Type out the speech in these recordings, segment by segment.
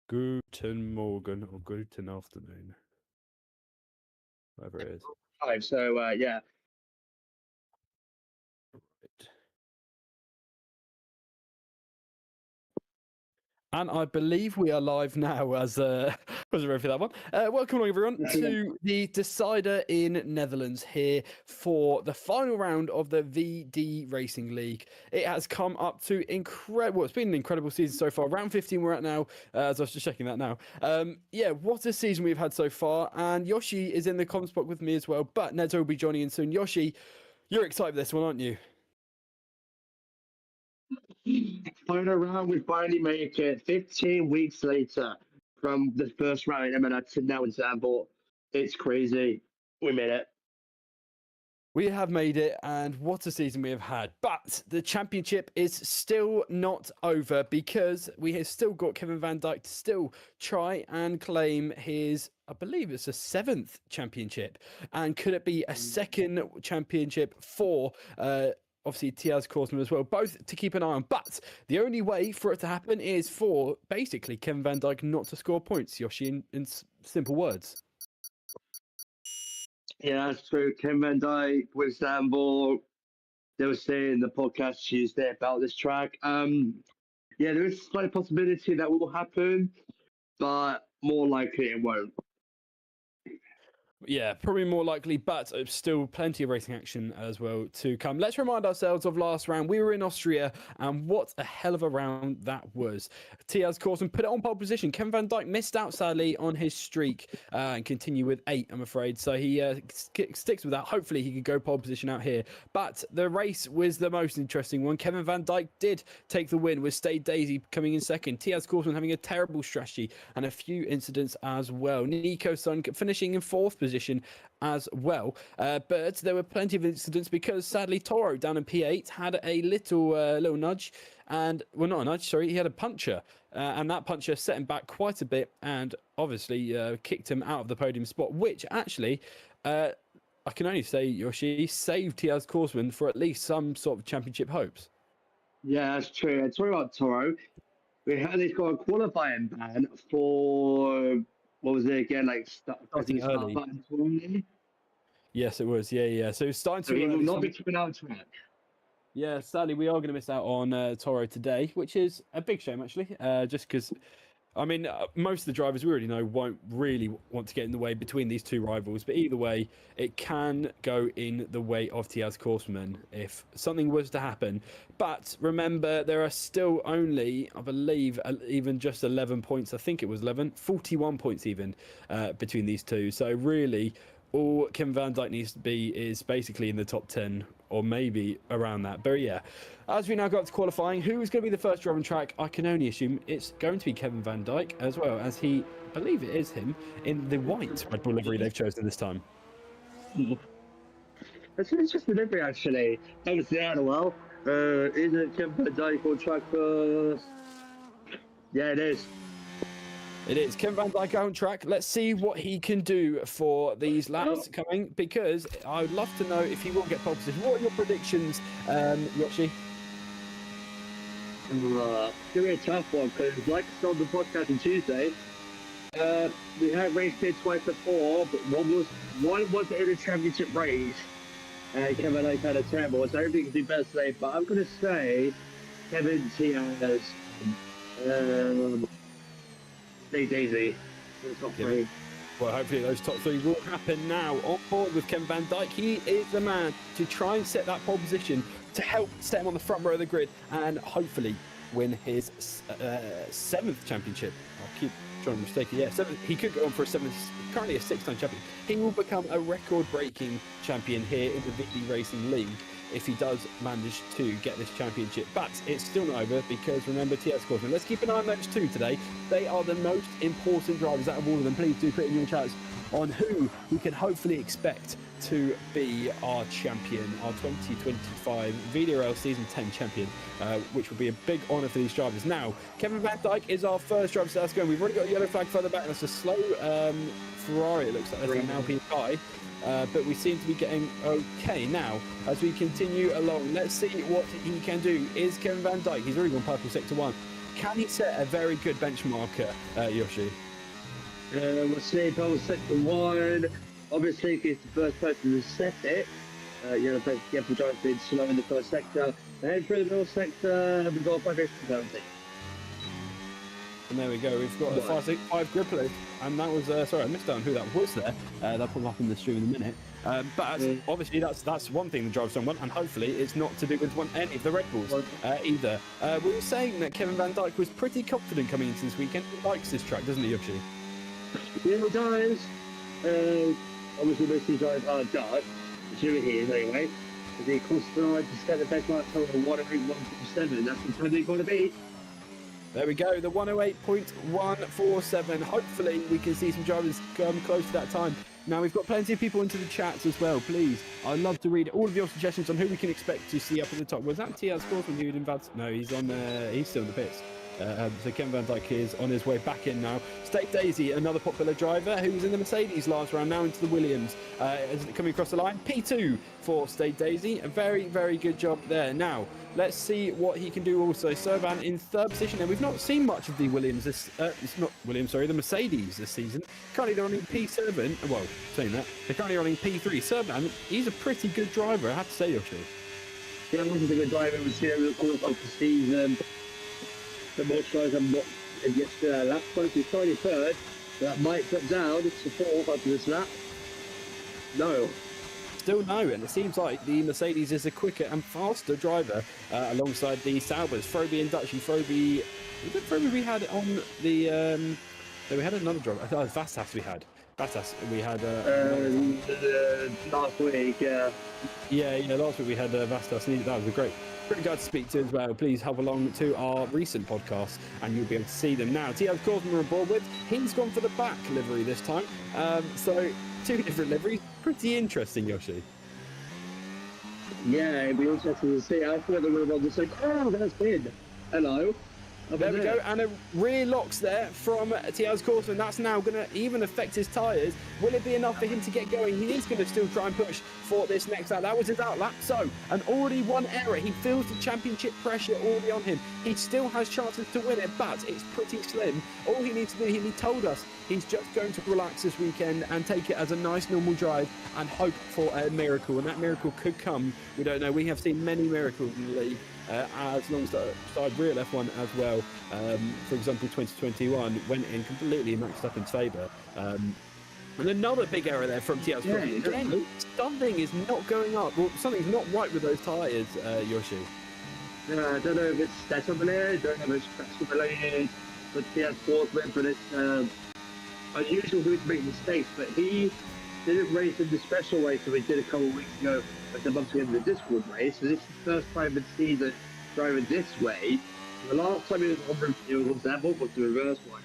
Guten Morgen or Guten Afternoon. Whatever it is. Five. So, yeah. Right. And I believe we are live now as wasn't ready for that one. Welcome along everyone to the decider in Netherlands here for the final round of the VD Racing League. It has come up to incredible. It's been an incredible season so far. Round 15 we're at now. As I was just checking that now. Yeah, what a season we've had so far. And Yoshi is in the comments box with me as well. But Nedzo will be joining in soon. Yoshi, you're excited for this one, aren't you? Final round, we finally make it 15 weeks later from the first round in MNR to now in Zambor. It's crazy. We made it. We have made it, and what a season we have had. But the championship is still not over because we have still got Kevin Van Dijk to still try and claim his, I believe it's a 7th championship. And could it be a second championship for obviously Tiaz Korsman as well, both to keep an eye on. But the only way for it to happen is for basically Kevin Van Dijk not to score points, Yoshi, in simple words. Yeah, that's true. Kevin Van Dijk with Zambor. They were saying in the podcast Tuesday about this track. Yeah, there is a slight possibility that will happen, but more likely it won't. Yeah, probably more likely, but still plenty of racing action as well to come. Let's remind ourselves of last round. We were in Austria, and what a hell of a round that was. Tiaz Korsman put it on pole position. Kevin Van Dijk missed out, sadly, on his streak and continue with 8, I'm afraid. So he sticks with that. Hopefully, he could go pole position out here. But the race was the most interesting one. Kevin Van Dijk did take the win with Stay Daisy coming in second. Tiaz Korsman having a terrible strategy and a few incidents as well. Nico Sun finishing in 4th position as well, but there were plenty of incidents because sadly Toro down in P8 had a little nudge, and well, not a nudge, sorry, he had a puncture, and that puncture set him back quite a bit and obviously kicked him out of the podium spot, which actually I can only say, Yoshi, saved Tiaz Korsman for at least some sort of championship hopes. Yeah, that's true. And talking about Toro, he's got a qualifying ban for, what was it again? Like starting early. Yes, it was. Yeah. So starting so to. He will not be keeping out track. Yeah, sadly, we are going to miss out on Toro today, which is a big shame, actually. Just because, I mean, most of the drivers we already know won't really want to get in the way between these two rivals. But either way, it can go in the way of Tiaz Korsman if something was to happen. But remember, there are still only, I believe, even just 11 points. I think it was 11, 41 points even between these two. So really, all Kevin Van Dijk needs to be is basically in the top 10 or maybe around that. But yeah, as we now go up to qualifying, who is going to be the first driver on track? I can only assume it's going to be Kevin Van Dijk, as well as I believe it is him, in the white Red Bull livery they've chosen this time. It's just the livery, actually. Haven't seen it in a while. Is it Kevin Van Dijk on track first? Yeah, it is. It is Kevin Van Dijk on track. Let's see what he can do for these laps coming, because I would love to know if he will get pole position. What are your predictions, Yoshi? It's going to be a tough one, because like I said on the podcast on Tuesday, we had raced here twice before, but one was in a championship race, and Kevin Dijk had a terrible, so everything could be better today, but I'm going to say Kevin Tiaz, Stay Daisy. Top 3. Well, hopefully those top 3 will happen now. On board with Kevin Van Dijk, he is the man to try and set that pole position to help set him on the front row of the grid and hopefully win his 7th championship. I'll keep trying to mistake it. Yeah, 7th. He could go on for a 7th, currently a 6-time champion. He will become a record-breaking champion here in the VD Racing League if he does manage to get this championship. But it's still not over because remember Tiaz Korsman. Let's keep an eye on those two today. They are the most important drivers out of all of them. Please do put in your chats on who we can hopefully expect to be our champion, our 2025 VDRL Season 10 champion, which will be a big honour for these drivers. Now, Kevin Van Dijk is our first driver, so that's going. We've already got a yellow flag further back. That's a slow Ferrari, it looks like. That's an Alpine Sky. But we seem to be getting okay now. As we continue along, let's see what he can do. Is Kevin Van Dijk, he's already gone purple sector 1. Can he set a very good benchmark, Yoshi? We'll see. Pole sector 1. Obviously, if he's the first person to set it, you have to drive speed slow in the first sector. Then through the middle sector, we've got 5 extra penalty. And there we go. We've got a 5 grip load. And that was, sorry, I missed out on who that was there. That'll pop up in the stream in a minute. But obviously, that's one thing that drives someone. And hopefully, it's not to do with any of the Red Bulls either. We were saying that Kevin Van Dijk was pretty confident coming into this weekend. He likes this track, doesn't he, Yoshi? Yeah, he does. Obviously, most of drive hard dark. Assuming he is anyway. Because he crossed the line to set the benchmark to 108.147. That's the time they're going to be. There we go, the 108.147. Hopefully we can see some drivers come close to that time. Now we've got plenty of people into the chats as well, please. I'd love to read all of your suggestions on who we can expect to see up at the top. Was that T.R. Scoresman who invited? No, he's on. He's still in the pits. So Kevin Van Dijk is on his way back in now. State Daisy, another popular driver who was in the Mercedes last round, now into the Williams. Coming across the line, P2 for State Daisy. A very, very good job there. Now, let's see what he can do also. Serban in third position, and we've not seen much of the Williams the Mercedes this season. Currently they're running P7. Well, saying that, they're currently running P3. Serban, he's a pretty good driver, I have to say, Yoshi. Yeah, he's a good driver. We've seen him in the course of the season. The more tries and what it gets to lap close. He's currently third. That might drop down to fourth after this lap. No. Still no, and it seems like the Mercedes is a quicker and faster driver alongside the Saubers. Froby and Dutchy. Froby, was it Froby we had on the? We had another driver. Oh, Vastas we had. Vastas we had. Last week, yeah. Yeah. Last week we had Vastas. That was a great guy to speak to as well. Please hop along to our recent podcast and you'll be able to see them now. T.R. Scoresman we're on board with. He's gone for the back livery this time. So 2 different liveries. Pretty interesting, Yoshi. Yeah, it'd be interesting to see. I thought they would have just like, oh, that's bid. Hello. There we go, and a rear locks there from T.R. Scoresman. That's now going to even affect his tyres. Will it be enough for him to get going? He is going to still try and push for this next lap. That was his out lap. So, an already one error. He feels the championship pressure already on him. He still has chances to win it, but it's pretty slim. All he needs to do, he told us, he's just going to relax this weekend and take it as a nice normal drive and hope for a miracle. And that miracle could come. We don't know. We have seen many miracles in the league. As long as the side real F1 as well. For example, 2021 went in completely maxed up in favour. And another big error there from T.R. Scoresman. Again, something is not going up. Well, something's not right with those tyres, Yoshi. I don't know if it's setup related, I don't know if it's traction related, but T.R. Scoresman, but it's unusual for him to make mistakes, but he didn't race in the special race that we did a couple of weeks ago at the month in the Discord race. So this is the first time in the season driving this way. The last time it was on that one was the reverse one.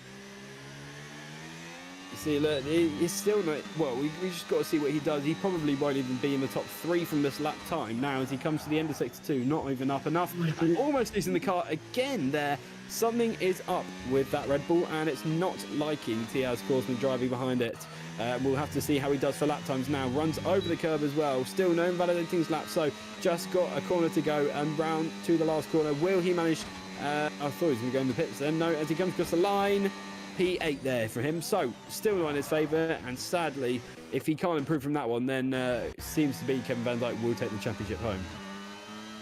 You see, look, he's still not. Well, we just got to see what he does. He probably won't even be in the top 3 from this lap time. Now, as he comes to the end of sector 2, not even up enough. And almost losing the car again there. Something is up with that Red Bull, and it's not liking T.R. Scoresman driving behind it. We'll have to see how he does for lap times now. Runs over the curb as well. Still no invalidating his lap, so just got a corner to go and round to the last corner. Will he manage? I thought he was going to go in the pits then. No, as he comes across the line, P8 there for him. So still not in his favour, and sadly, if he can't improve from that one, then it seems to be Kevin Van Dijk will take the championship home.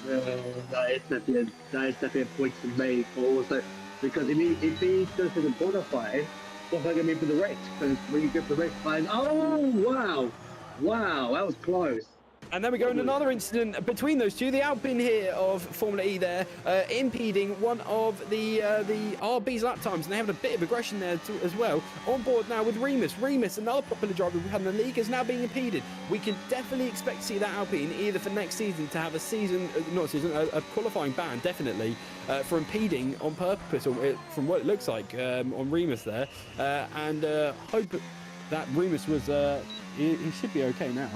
That is definitely a point to make, but also because if he goes to the qualifying, what's that going to mean for the race? Because when you get the race line, oh wow, that was close. And then we go in another incident between those two. The Alpine here of Formula E there, impeding one of the RB's lap times. And they have a bit of aggression there too, as well. On board now with Remus. Remus, another popular driver we've had in the league, is now being impeded. We can definitely expect to see that Alpine either for next season to have a qualifying ban, definitely, for impeding on purpose, or from what it looks like on Remus there. And hope that Remus was, he should be okay now.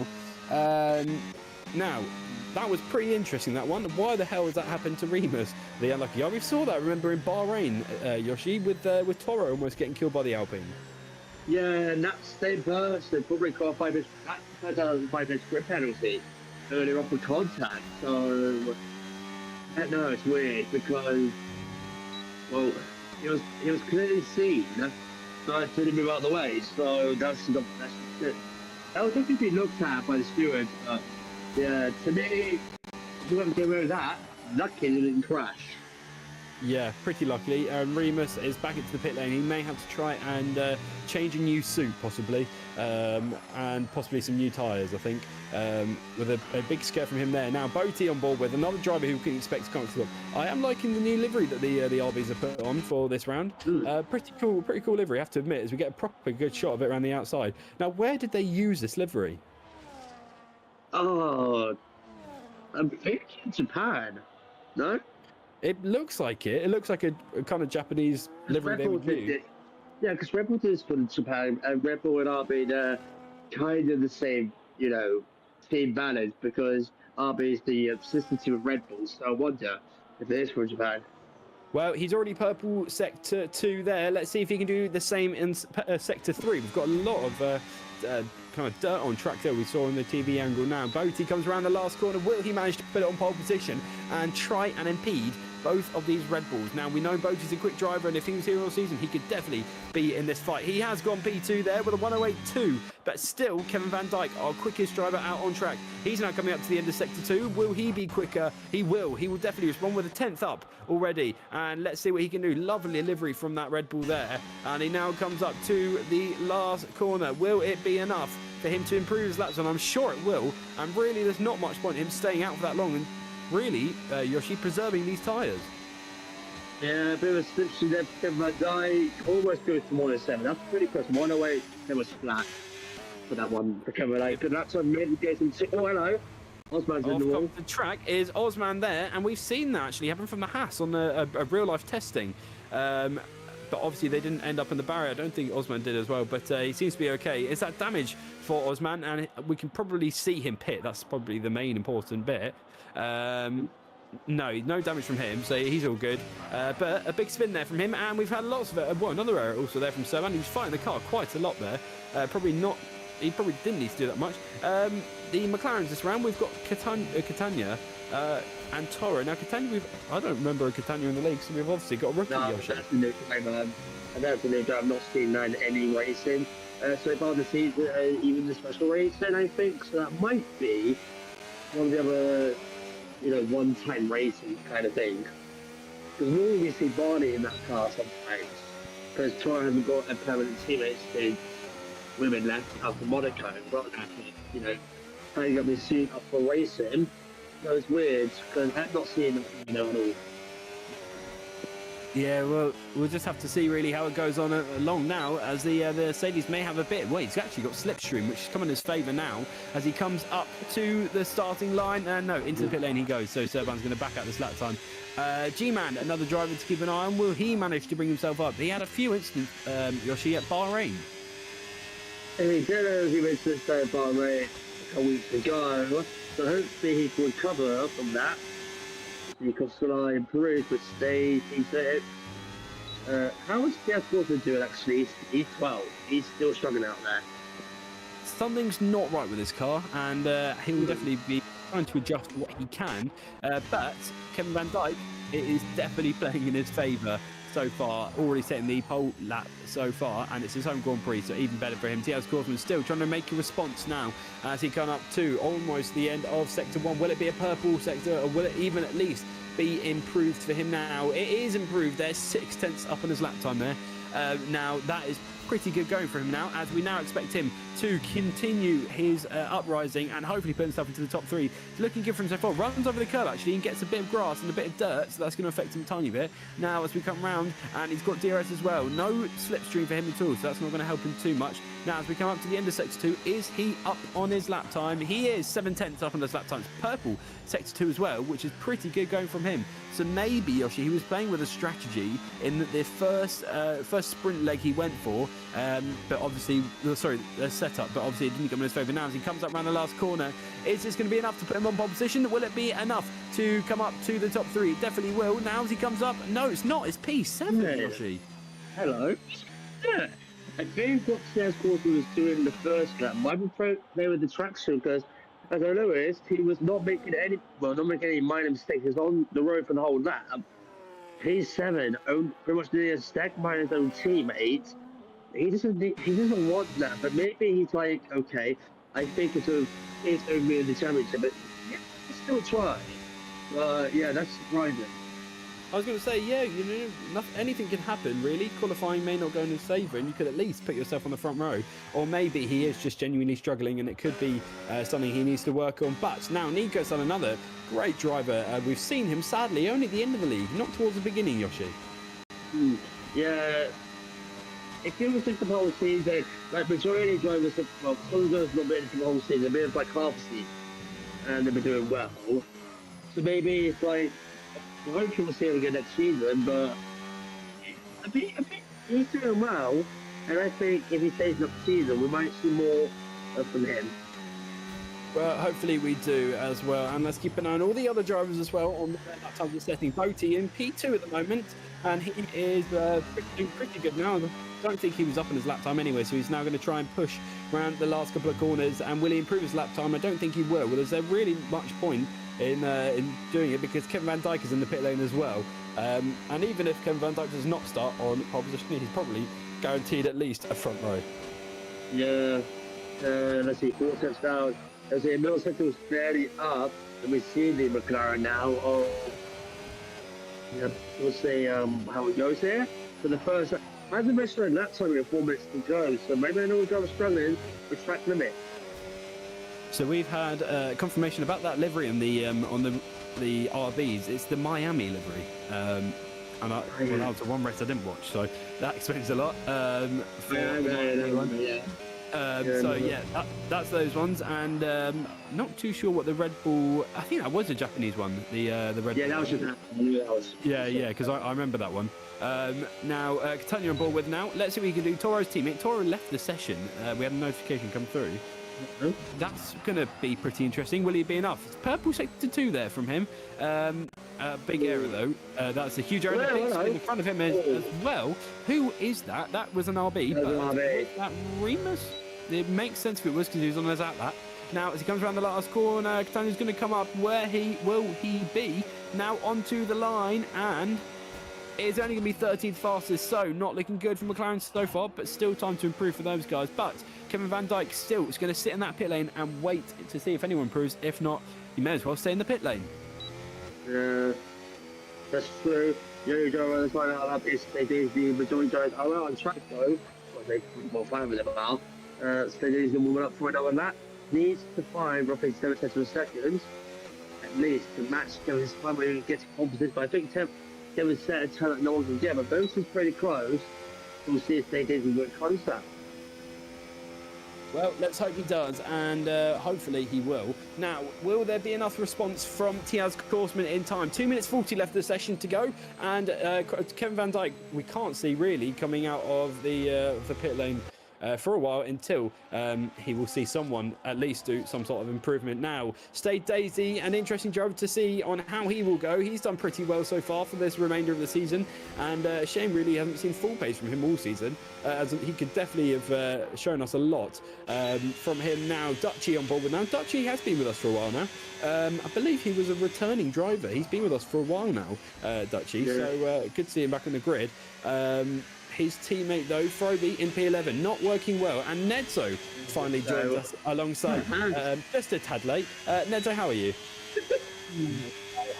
Now, that was pretty interesting, that one. Why the hell has that happened to Remus, the unlucky guy? We saw that, remember, in Bahrain, Yoshi, with Toro almost getting killed by the Alpine. Yeah, and that's stayed first. They probably caught 5 minutes grip penalty earlier off with contact. So, no, it's weird because Well, he was clearly seen, so I told him out the way. So that's good. That was definitely looked at by the stewards, but yeah, to me, whoever came away with that, lucky he didn't crash. Yeah, pretty luckily. Remus is back into the pit lane. He may have to try and change a new suit, possibly, and possibly some new tyres, I think, with a big scare from him there. Now, Boaty on board with another driver who can expect to come to look. I am liking the new livery that the RBs have put on for this round. Pretty cool livery, I have to admit, as we get a proper good shot of it around the outside. Now, where did they use this livery? Oh, I'm thinking Japan. No? It looks like it. It looks like a kind of Japanese livery they would use. Yeah, because Red Bull is from Japan, and Red Bull and RB, they're kind of the same, team balance, because RB is the sister team of Red Bull, so I wonder if it is from Japan. Well, he's already purple sector 2 there. Let's see if he can do the same in sector 3. We've got a lot of kind of dirt on track there we saw in the TV angle now. Boaty comes around the last corner. Will he manage to put it on pole position and try and impede both of these Red Bulls? Now, we know Boaty's a quick driver, and if he was here all season, he could definitely be in this fight. He has gone P2 there with a 108.2, but still, Kevin Van Dijk, our quickest driver out on track. He's now coming up to the end of sector 2. Will he be quicker? He will. He will definitely respond with a 10th up already, and let's see what he can do. Lovely livery from that Red Bull there, and he now comes up to the last corner. Will it be enough for him to improve his laps? And I'm sure it will, and really there's not much point in him staying out for that long, and really, Yoshi, preserving these tyres. Yeah, a bit of a slipstream there for Kevin Van Dijk. Almost goes to 107. That's pretty close. 108, it was flat for that one for Kevin Van Dijk. But that's on mid gets into. Oh, hello. Osman's in the wall. Off the track is Osman there, and we've seen that actually happen from the Haas on a real-life testing. But obviously they didn't end up in the barrier. I don't think Osman did as well, but he seems to be okay. Is that damage for Osman? And we can probably see him pit. That's probably the main important bit. No damage from him, so he's all good. But a big spin there from him, and we've had lots of it. Well, another error also there from Servan. He was fighting the car quite a lot there. He probably didn't need to do that much. The McLarens this round, we've got Catania and Toro. Now, Catania, I don't remember a Catania in the league, so we've obviously got a rookie. No, that's a new driver. And that's a new driver. I've not seen that in any racing. So far this season, even the special racing, I think. So that might be one of the other, one-time racing kind of thing. Because normally we see Barney in that car sometimes. Because Toro hasn't got a permanent teammate to women left out for Monaco. But, hanging up his suit up for racing. That was weird, because I'm not seeing it at all. Yeah, well, we'll just have to see really how it goes on along now, as the Mercedes may have a bit. Well, he's actually got slipstream, which is come in his favour now, as he comes up to the starting line. No, into the pit lane he goes, so Servan's going to back out this lap time. G-Man, another driver to keep an eye on. Will he manage to bring himself up? He had a few incidents, Yoshi, at Bahrain. He did, he went to Bahrain a couple weeks ago, so hopefully he can recover from that. Because Solar improved, but stay, he said. How is Pierre Coulthard doing actually? He's 12. He's still struggling out there. Something's not right with his car, and he will definitely be trying to adjust what he can. But Kevin Van Dijk, it is definitely playing in his favour so far, already setting the pole lap so far, and it's his home Grand Prix, so even better for him. T.S. Korsman still trying to make a response now as he come up to almost the end of Sector 1. Will it be a purple sector, or will it even at least be improved for him now? It is improved. There's 6/10 up on his lap time there. Now, that is pretty good going for him now, as we now expect him to continue his uprising and hopefully put himself into the top 3. It's looking good for him so far. Runs over the curb actually and gets a bit of grass and a bit of dirt, so that's going to affect him a tiny bit. Now, as we come round, and he's got DRS as well. No slipstream for him at all, so that's not going to help him too much. Now, as we come up to the end of Sector 2, is he up on his lap time? He is 7/10 up on his lap time. It's purple Sector 2 as well, which is pretty good going from him. So maybe, Yoshi, he was playing with a strategy in the first sprint leg he went for, but obviously, the setup, but obviously it didn't come in his favour. Now, as he comes up around the last corner, is this going to be enough to put him on pole position? Will it be enough to come up to the top 3? It definitely will. Now, as he comes up, no, it's not. It's P7, Yoshi. Hello. Yeah. I think what T.S. Korsman was doing in the first lap might be playing with the traction, because as I noticed, he was not making any minor mistakes. He was on the road for the whole lap. P7 pretty much nearly a stack by his own teammates. He doesn't want that, but maybe he's like, okay, I think it's over me in the championship, but yeah, let's still try. Yeah, that's surprising. I was going to say, yeah, anything can happen, really. Qualifying may not go in his favour, and you could at least put yourself on the front row. Or maybe he is just genuinely struggling, and it could be something he needs to work on. But now Nico's done another great driver. We've seen him, sadly, only at the end of the league, not towards the beginning, Yoshi. Yeah. If you look at the whole season, like majority of drivers, well, some drivers not been into the whole season, they've been like half a season, and they've been doing well. So maybe it's like, I hope we'll see him again next season, but I think he's doing well, and I think if he stays up the season, we might see more from him. Well, hopefully we do as well. And let's keep an eye on all the other drivers as well on the lap time setting. Boaty in P2 at the moment, and he is doing pretty good now. I don't think he was up in his lap time anyway, so he's now going to try and push around the last couple of corners. And will he improve his lap time? I don't think he will. Well, is there really much point in doing it, because Kevin Van Dijk is in the pit lane as well. And even if Kevin Van Dijk does not start on pole position, he's probably guaranteed at least a front row. Yeah. Let's see, 4 steps down. As the middle sector was fairly up, and we see the McLaren now. Yeah, we'll see how it goes here. For the first, as I mentioned, lap time we have 4 minutes to go, so maybe I know the driver's struggling with track limit. So we've had confirmation about that livery on the RBs. It's the Miami livery, and that was the one race I didn't watch, so that explains a lot. That's those ones, and not too sure what the Red Bull. I think that was a Japanese one. The Red Bull. Yeah, that was just Yeah, because I remember that one. Now, Catania on board with now. Let's see what we can do. Toro's teammate. Toro left the session. We had a notification come through. That's going to be pretty interesting. Will he be enough? It's purple sector 2 there from him. Big error though. That's a huge error. In front of him as well. Who is that? That was an RB. Was that Remus? It makes sense if it was, because he was on his outlet. Now, as he comes around the last corner, Catania's going to come up. Will he be? Now onto the line, and it's only going to be 13th fastest, so not looking good for McLaren so far, but still time to improve for those guys. But Kevin Van Dijk still is going to sit in that pit lane and wait to see if anyone improves. If not, he may as well stay in the pit lane. Yeah, that's true. The only driver that's finding out about is they do the majority drivers are out on track though. Well, fine with them about. So he's going to move up for another lap. Needs to find roughly 7 tenths of a second, at least, to match Kevin's time when he gets to composition. But I think Kevin's set a time that no one can get, but both is pretty close. We'll see if they did get contact. Well, let's hope he does, and hopefully he will. Now, will there be enough response from Tiaz Korsman in time? 2 minutes 40 left of the session to go, and Kevin Van Dijk, we can't see really coming out of the pit lane for a while, until he will see someone at least do some sort of improvement. Now, Stade Daisy, an interesting driver to see on how he will go. He's done pretty well so far for this remainder of the season, and shame really haven't seen full pace from him all season, as he could definitely have shown us a lot from him. Now, Dutchy on board with now. Dutchy has been with us for a while now. I believe he was a returning driver. He's been with us for a while now, Dutchy, so good to see him back on the grid. His teammate, though, Froby in P11, not working well. And Nedzo finally joins us alongside. Just a tad late. Nedzo, how are you?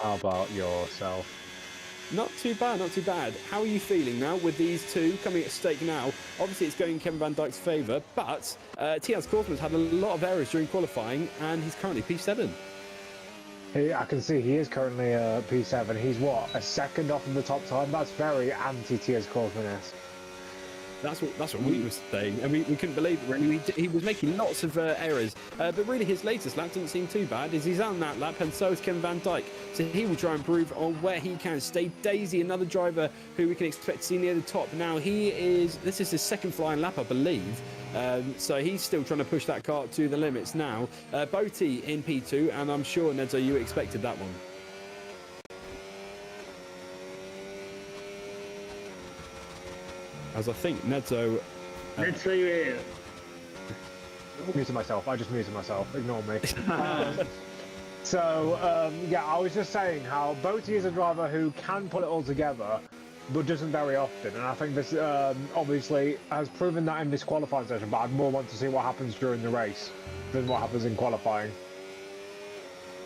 How about yourself? Not too bad, not too bad. How are you feeling now with these two coming at stake now? Obviously, it's going in Kevin Van Dijk's favour, but Tiaz Korsman's had a lot of errors during qualifying, and he's currently P7. I can see he is currently P7. He's what, a second off of the top time? That's very anti-Tiaz Korsman-esque. That's what we were saying, and we couldn't believe it. Really. He was making lots of errors, but really his latest lap doesn't seem too bad. He's out on that lap, and so is Kevin Van Dijk. So he will try and improve on where he can. Stay Daisy, another driver who we can expect to see near the top. Now this is his second flying lap, I believe. So he's still trying to push that car to the limits now. Boaty in P2, and I'm sure, Nedzo, you expected that one. As I think Nedzo... Nedzo, you're here. Muted myself. I just muted myself. Ignore me. So, yeah, I was just saying how Botti is a driver who can put it all together, but doesn't very often. And I think this obviously has proven that in this qualifying session, but I'd more want to see what happens during the race than what happens in qualifying.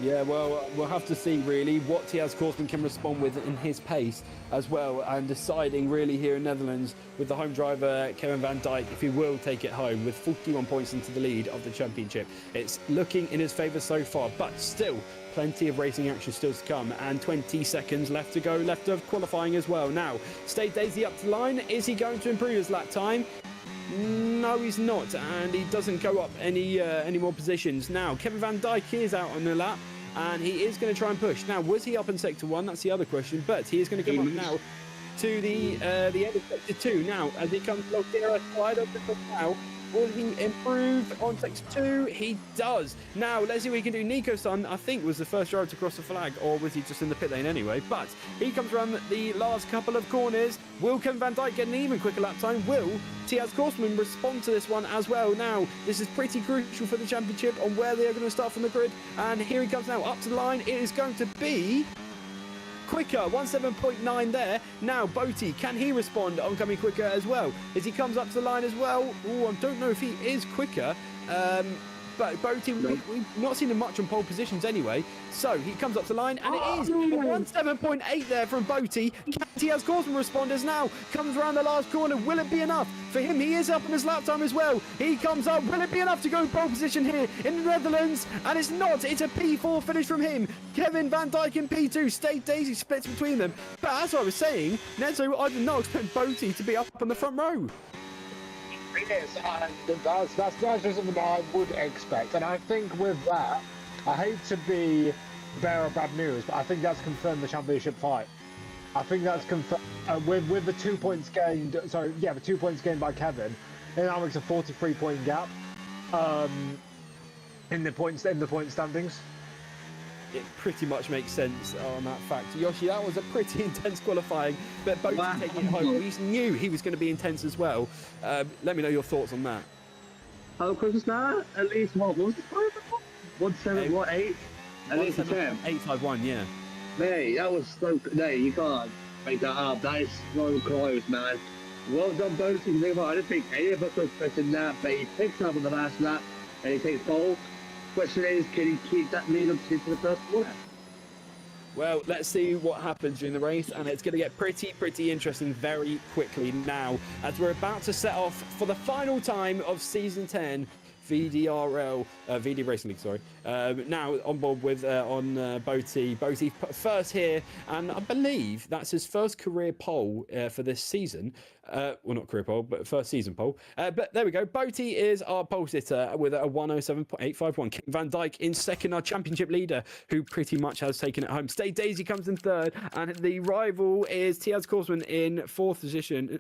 Yeah, well, we'll have to see really what Tjaz Korsman can respond with in his pace as well, and deciding really here in Netherlands with the home driver Kevin van Dijk if he will take it home with 41 points into the lead of the championship. It's looking in his favour so far, but still plenty of racing action still to come, and 20 seconds left to go, left of qualifying as well. Now, Stay Daisy up to the line. Is he going to improve his lap time? No, he's not, and he doesn't go up any more positions. Now, Kevin van Dijk is out on the lap, and he is going to try and push. Now, was he up in Sector 1? That's the other question, but he is going to come up now to the end of Sector 2. Now, as he comes along here, side of the now, will he improve on Sector 2? He does. Now, let's see what he can do. Nico-san, I think, was the first driver to cross the flag, or was he just in the pit lane anyway? But he comes around the last couple of corners. Will Kevin van Dijk get an even quicker lap time? Will Tjaz Korsman respond to this one as well? Now, this is pretty crucial for the championship on where they are going to start from the grid. And here he comes now up to the line. It is going to be quicker, 17.9 there. Now, Botti, can he respond on coming quicker as well? As he comes up to the line as well. Oh, I don't know if he is quicker. But Botti, we've not seen him much on pole positions anyway. So he comes up to the line, and it is 17.8 there from Botti. Can Tjaz Korsman respond as now comes around the last corner? Will it be enough for him? He is up in his lap time as well. He comes up. Will it be enough to go pole position here in the Netherlands? And it's not. It's a P4 finish from him. Kevin van Dijk in P2. Stay Daisy splits between them. But as I was saying, Nezo, I did not expect Botti to be up on the front row. Yes, and that's just something that I would expect. And I think with that, I hate to be bearer of bad news, but I think that's confirmed the championship fight. I think that's confirmed with the 2 points gained. Sorry, yeah, the 2 points gained by Kevin. It now makes a 43-point gap in the point standings. It pretty much makes sense on that fact. Yoshi, that was a pretty intense qualifying, but both taking it home. We knew he was going to be intense as well. Let me know your thoughts on that. How close is that? At least what was it? 1-7-8? At least a 10. 851, yeah. Mate, that was so. No, you can't make that up. That is so close, man. Well done, both teams. I don't think any of us were expecting that, but he picks up on the last lap and he takes pole. Question is, can he keep that lead up to the first corner? Well, let's see what happens during the race, and it's going to get pretty interesting very quickly now, as we're about to set off for the final time of Season 10 VDRL, VD Racing League, sorry. Now on board with Botti. Botti first here, and I believe that's his first career pole for this season. Well, not career pole, but first season pole. But there we go. Botti is our pole sitter with a 107.851. Kevin van Dijk in second, our championship leader, who pretty much has taken it home. Stay Daisy comes in third, and the rival is Tjaz Korsman in fourth position,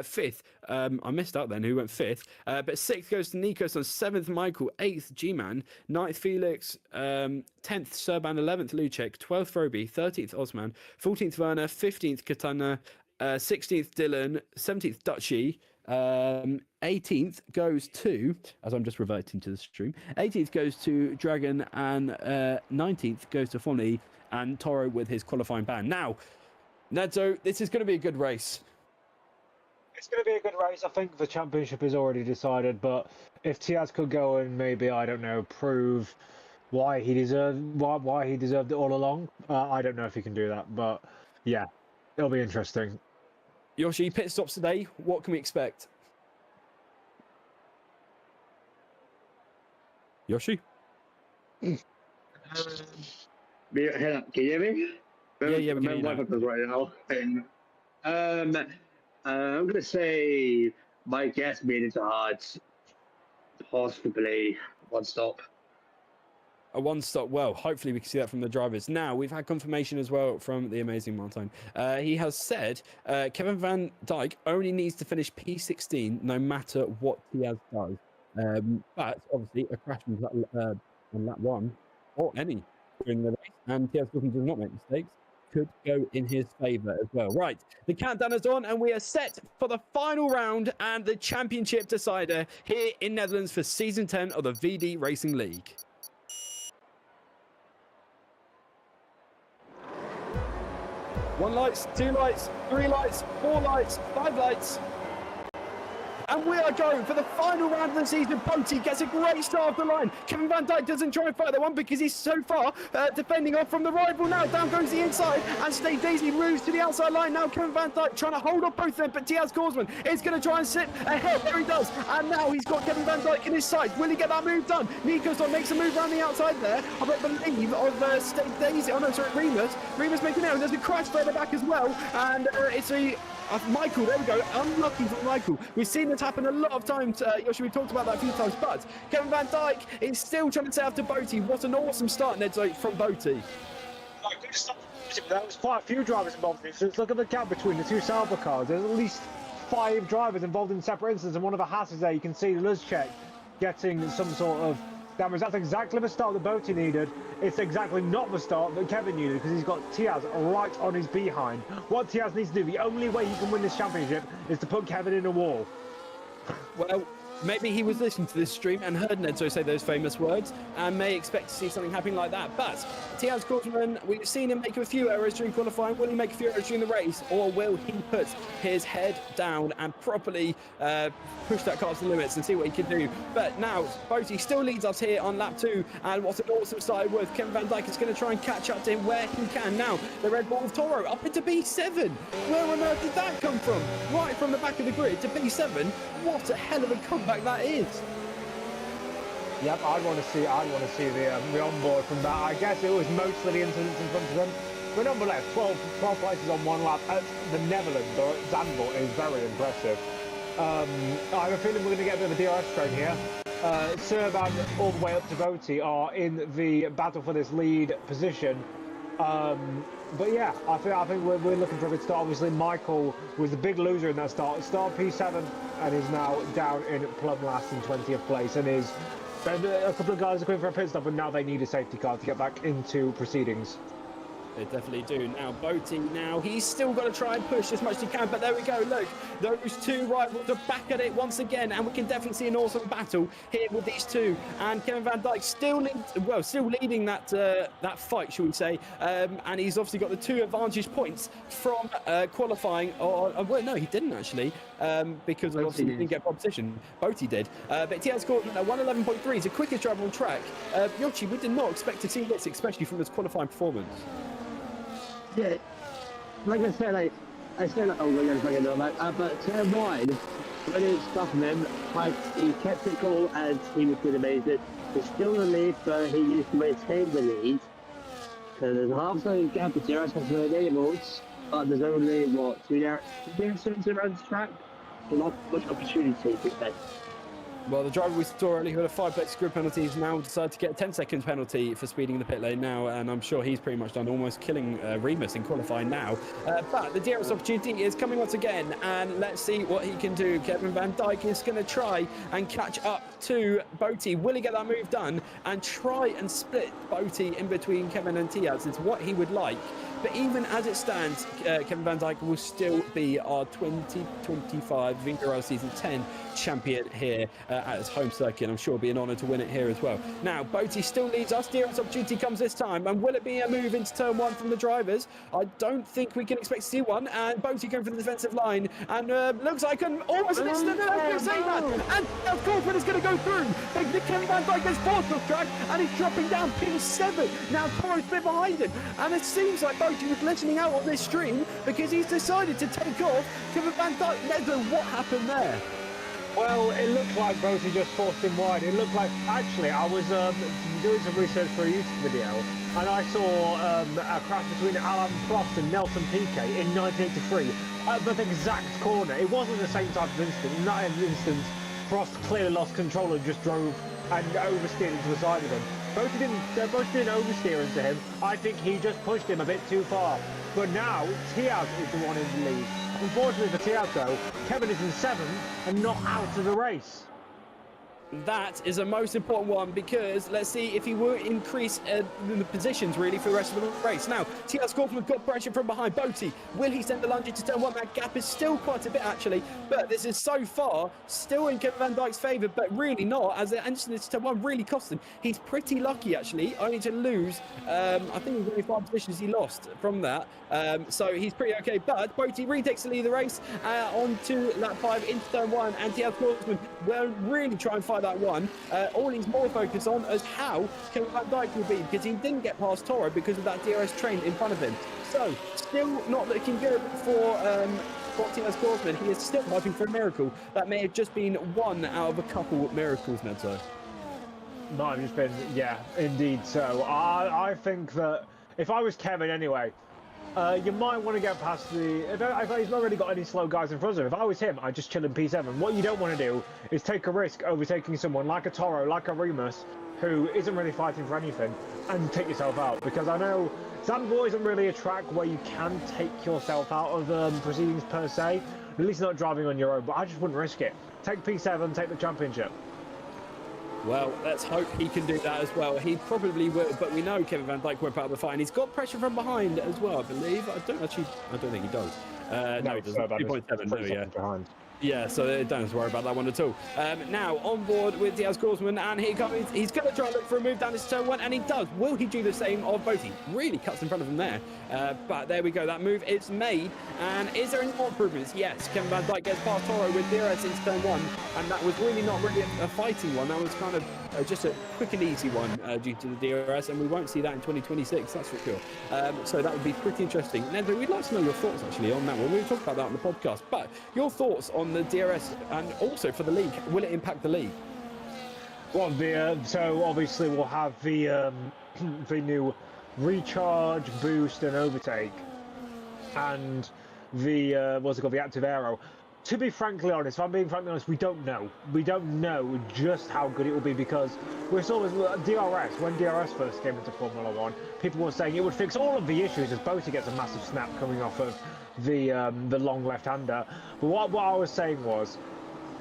fifth. I missed out then who went fifth, but sixth goes to Nikos, on seventh Michael, eighth G-Man, ninth Felix, 10th Serban, 11th Lucek, 12th Roby, 13th Osman, 14th Werner, 15th Katana, 16th Dylan, 17th Dutchy, 18th goes to, as I'm just reverting to the stream, 18th goes to Dragon, and 19th goes to Fonny and Toro with his qualifying ban. Now, Nedzo, this is going to be a good race. It's going to be a good race. I think the championship is already decided, but if Tjaz could go and maybe, I don't know, prove why he deserved it all along, I don't know if he can do that, but yeah, it'll be interesting. Yoshi, pit stops today. What can we expect? Yoshi? Can you hear me? Yeah, we can hear you now. Right now. I'm going to say my guess made it hard. Possibly one stop. A one stop. Well, hopefully we can see that from the drivers. Now, we've had confirmation as well from the amazing Martin. He has said Kevin van Dijk only needs to finish P16 no matter what Tjaz does. But obviously, a crash on lap one or any during the race, and Tjaz does not make mistakes, could go in his favour as well. Right, the countdown is on, and we are set for the final round and the championship decider here in Netherlands for Season 10 of the VD Racing League. 1 lights, 2 lights, 3 lights, 4 lights, 5 lights. And we are going for the final round of the season. Boaty gets a great start off the line. Kevin Van Dijk doesn't try and fight that one because he's so far defending off from the rival now. Down goes the inside and Steve Daisy moves to the outside line. Now Kevin Van Dijk trying to hold off both of them, but Diaz Korsman is going to try and sit ahead. There he does. And now he's got Kevin Van Dijk in his sight. Will he get that move done? Nico's makes a move around the outside there. I believe of Steve Daisy. Oh no, sorry, Remus. Remus making out. There's a crash further back as well. And it's a... Michael, there we go. Unlucky for Michael. We've seen this happen a lot of times. Yoshi, we talked about that a few times. But Kevin Van Dijk is still trying to set after Boaty. What an awesome start, Ned, from Boaty. There was quite a few drivers involved in this. Let's look at the gap between the two Sauber cars. There's at least 5 drivers involved in separate instances. And one of the Hasses there, you can see Luzcek getting some sort of damage. That's exactly the start that Boaty needed. It's exactly not the start that Kevin needed because he's got Tiaz right on his behind. What Tiaz needs to do, the only way he can win this championship is to put Kevin in a wall. Well, maybe he was listening to this stream and heard Nedzo say those famous words and may expect to see something happening like that. But Tiaz Korsman, we've seen him make a few errors during qualifying. Will he make a few errors during the race, or will he put his head down and properly push that car to the limits and see what he can do? But now Boaty still leads us here on lap 2, and what an awesome start with. Kevin Van Dijk is going to try and catch up to him where he can. Now the Red Bull of Toro up into B7. Where on earth did that come from? Right from the back of the grid to B7. What a hell of a comeback that is. Yep, I want to see the onboard from that. I guess it was mostly the incidents in front of them. But nonetheless, 12 places on one lap at the Netherlands or at Zandvoort is very impressive. I have a feeling we're going to get a bit of a DRS train here. Serban all the way up to Boaty are in the battle for this lead position. But yeah, I think we're looking for a good start. Obviously, Michael was the big loser in that start. Start P7 and is now down in plumb last in 20th place. And a couple of guys are going for a pit stop, and now they need a safety car to get back into proceedings. They definitely do. Now, Boaty, he's still got to try and push as much as he can, but there we go. Look, those two rivals are back at it once again, and we can definitely see an awesome battle here with these two. And Kevin Van Dijk still leading that fight, shall we say. And he's obviously got the 2 advantage points from qualifying. Well, no, he didn't actually, because obviously he didn't get pole position. Boaty did. But Tiaz Korsman at 1:11.3 is the quickest driver on track. Yoshi, we did not expect to see this, especially from his qualifying performance. Yeah, like I said, I said, oh, we're going to fucking know that. But turn wide, when it was stopping him, he kept it cool and he was good amazing. He's still in the lead, but he used to maintain the lead. So there's a half-second gap of DRS for the enables, but there's only, what, 2 DRS around the track? So not much opportunity to get. Well, the driver we saw earlier who had a 5-place grid penalty has now decided to get a 10-second penalty for speeding in the pit lane now, and I'm sure he's pretty much done, almost killing Remus in qualifying now. But the DRS opportunity is coming once again, and let's see what he can do. Kevin Van Dijk is going to try and catch up to Boaty. Will he get that move done and try and split Boaty in between Kevin and Tiaz? It's what he would like. But even as it stands, Kevin Van Dijk will still be our 2025 VDRL Season 10 champion here at his home circuit. I'm sure it'll be an honour to win it here as well. Now, Boaty still leads us. DRS opportunity comes this time. And will it be a move into turn 1 from the drivers? I don't think we can expect to see one. And Boaty going for the defensive line. And looks like an almost an instant. And of course, when it's going to go through, Kevin Van Dijk gets forced off track and he's dropping down P7. Now, Toro's bit behind him. And it seems like Boaty was listening out on this stream because he's decided to take off Kevin Van Dijk. Nezo, what happened there? Well, it looked like Boaty just forced him wide. It looked like, actually, I was doing some research for a YouTube video, and I saw a crash between Alain Prost and Nelson Piquet in 1983 at the exact corner. It wasn't the same type of incident. In that instance, Prost clearly lost control and just drove and oversteered into the side of him. Boaty didn't oversteer into him. I think he just pushed him a bit too far. But now, Tiaz is the one in the lead. Unfortunately for Tiaz though, Kevin is in 7th and not out of the race. That is the most important one because let's see if he will increase the positions really for the rest of the race. Now, TR Scorpion got pressure from behind. Boaty, will he send the lunge into turn one? That gap is still quite a bit actually, but this is so far still in Kevin Van Dijk's favour, but really not, as the entrance into turn one really cost him. He's pretty lucky actually, only to lose, I think it was only 5 positions he lost from that. So he's pretty okay, but Boaty retakes the lead of the race on to lap 5 into turn one, and TR Scorpion will really try and fight that one. All he's more focused on is how Kevin Van Dijk will be, because he didn't get past Toro because of that DRS train in front of him. So still not looking good for TR Scoresman. He is still hoping for a miracle. That may have just been one out of a couple of miracles, Nedzo. Might have just been, yeah, indeed. So I think that if I was Kevin anyway, you might want to get past the... If he's not really got any slow guys in front of him. If I was him, I'd just chill in P7. What you don't want to do is take a risk overtaking someone like a Toro, like a Remus, who isn't really fighting for anything, and take yourself out. Because I know Zandvoort isn't really a track where you can take yourself out of proceedings per se. At least not driving on your own, but I just wouldn't risk it. Take P7, take the championship. Well, let's hope he can do that as well. He probably will, but we know Kevin Van Dijk won't put up the fight, and he's got pressure from behind as well, I believe. I don't think he does. No, he doesn't. 2.7, no, yeah. Behind. Yeah, so don't have to worry about that one at all. Now, on board with Diaz Korsman, and here comes, he's going to try and look for a move down this turn one, and he does. Will he do the same of Boaty? Really cuts in front of him there. But there we go, that move is made. And is there any more improvements? Yes, Kevin Van Dijk gets past Toro with DRS into turn one, and that was really not really a fighting one. That was kind of just a quick and easy one due to the DRS, and we won't see that in 2026, that's for sure. So that would be pretty interesting. Nedzo, we'd like to know your thoughts actually on that one. We'll talk about that on the podcast, but your thoughts on the DRS and also for the league. Will it impact the league? Well, so obviously we'll have the new recharge, boost, and overtake, and the what's it called, the active aero. To be frankly honest, if I'm being frankly honest, we don't know. We don't know just how good it will be, because we're sort of DRS. When DRS first came into Formula One, people were saying it would fix all of the issues as Boaty gets a massive snap coming off of the long left-hander. But what I was saying was,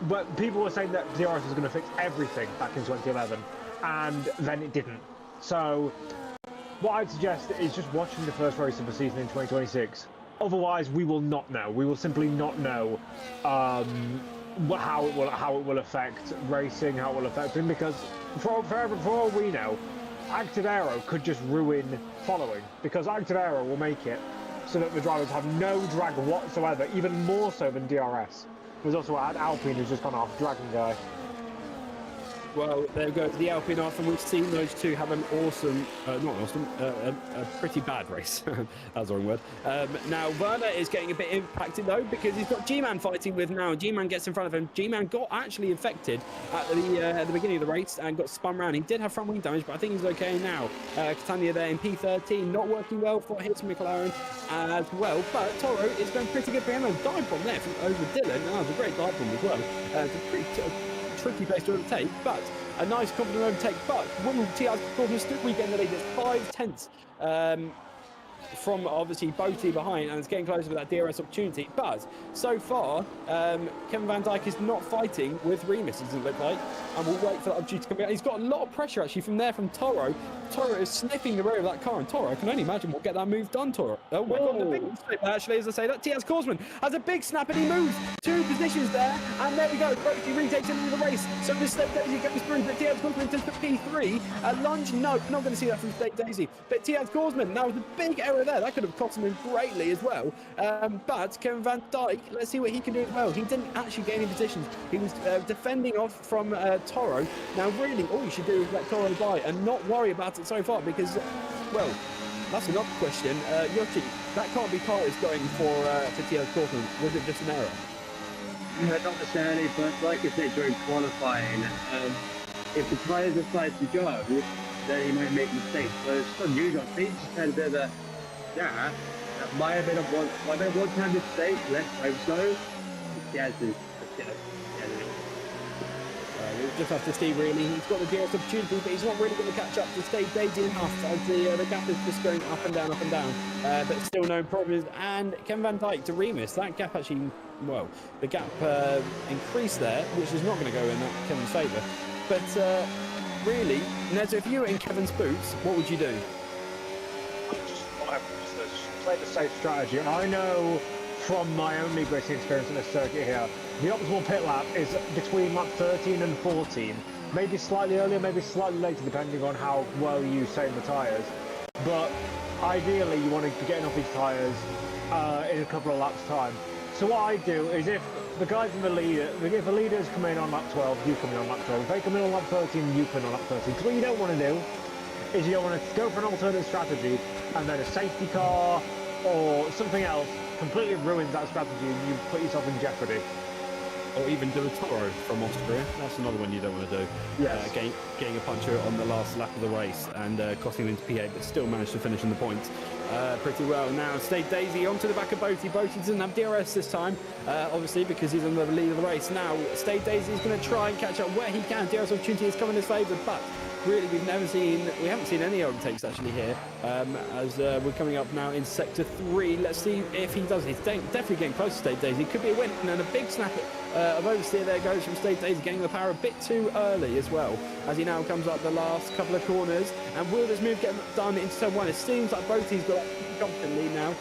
but people were saying that DRS was going to fix everything back in 2011, and then it didn't. So what I'd suggest is just watching the first race of the season in 2026. Otherwise, we will not know. We will simply not know how it will affect racing, how it will affect him, because for all we know, active aero could just ruin following, because active aero will make it so that the drivers have no drag whatsoever, even more so than DRS. There's also Alpine who's just gone off, Dragon Guy. Well, there goes the Alpine off, and we've seen those two have an awesome, a pretty bad race. That's the wrong word. Now, Werner is getting a bit impacted, though, because he's got G-Man fighting with now. G-Man gets in front of him. G-Man got actually affected at the beginning of the race and got spun around. He did have front wing damage, but I think he's okay now. Catania there in P13, not working well for his McLaren as well. But Toro is going pretty good for him. A dive bomb there from over Dylan. That was a great dive bomb as well. It's a pretty tricky place to overtake, but a nice confident overtake. But will TR Gordon still regain the lead? It's 5/10 from obviously Boaty behind, and it's getting closer with that DRS opportunity. But so far, Kevin Van Dijk is not fighting with Remus, doesn't look like, and we'll wait for that opportunity to come out. He's got a lot of pressure actually from Toro. Toro is sniffing the rear of that car, and Toro, I can only imagine will get that move done, Toro. Oh my God, the big snap, actually, as I say that. TS Korsman has a big snap, and he moves 2 positions there, and there we go. Boaty retakes into the race. So the State Daisy goes through, but TS Korsman takes the P3. A lunge, no, not going to see that from State Daisy. But TS Korsman, that was a big error there. That could have cost him greatly as well. But Kevin Van Dijk, let's see what he can do as well. He didn't actually gain any positions. He was defending off from Toro. Now, really, all you should do is let Toro by and not worry about it so far, because, well, that's another question. Yoshi, that can't be Toro's going for TS Korsman. Was it just an error? No, not necessarily, but like I said during qualifying, if the tyre decides to go, then he might make mistakes. So it's not unusual. I think he just had a bit of a, that might have been a one-time mistake. Let's hope so. Yeah, We'll just have to see, really. He's got the DRS opportunity, but he's not really going to catch up to State Daisy enough, as the gap is just going up and down, but still no problems. And Kevin Van Dijk to Remus, that gap actually, well, the gap increased there, which is not going to go in Kevin's favour. But really, Ned, if you were in Kevin's boots, what would you do? Just play the safe strategy. I know from my own league racing experience in this circuit here, the optimal pit lap is between lap 13 and 14. Maybe slightly earlier, maybe slightly later, depending on how well you save the tyres. But ideally, you want to be getting off these tyres in a couple of laps' time. So what I do is if the guys in the leader, if the leaders come in on lap 12, you come in on lap 12. If they come in on lap 13, you come in on lap 13. Because what you don't want to do is you don't want to go for an alternate strategy and then a safety car or something else completely ruins that strategy and you put yourself in jeopardy. Or even do a Toro from Austria. That's another one you don't want to do. Yes. Getting a puncher on the last lap of the race and costing them into P8, but still managed to finish in the points pretty well. Now, State Daisy onto the back of Boaty. Boaty doesn't have DRS this time, obviously, because he's on the lead of the race. Now, State Daisy is going to try and catch up where he can. DRS opportunity is coming in his favour, but really we haven't seen any overtakes actually here as we're coming up now in sector 3. Let's see if he does. He's definitely getting close to State Daisy. Could be a win, and a big snap of oversteer there goes from State Daisy, getting the power a bit too early as well as he now comes up the last couple of corners. And will this move get done into turn 1? It seems like Boaty's got confidently now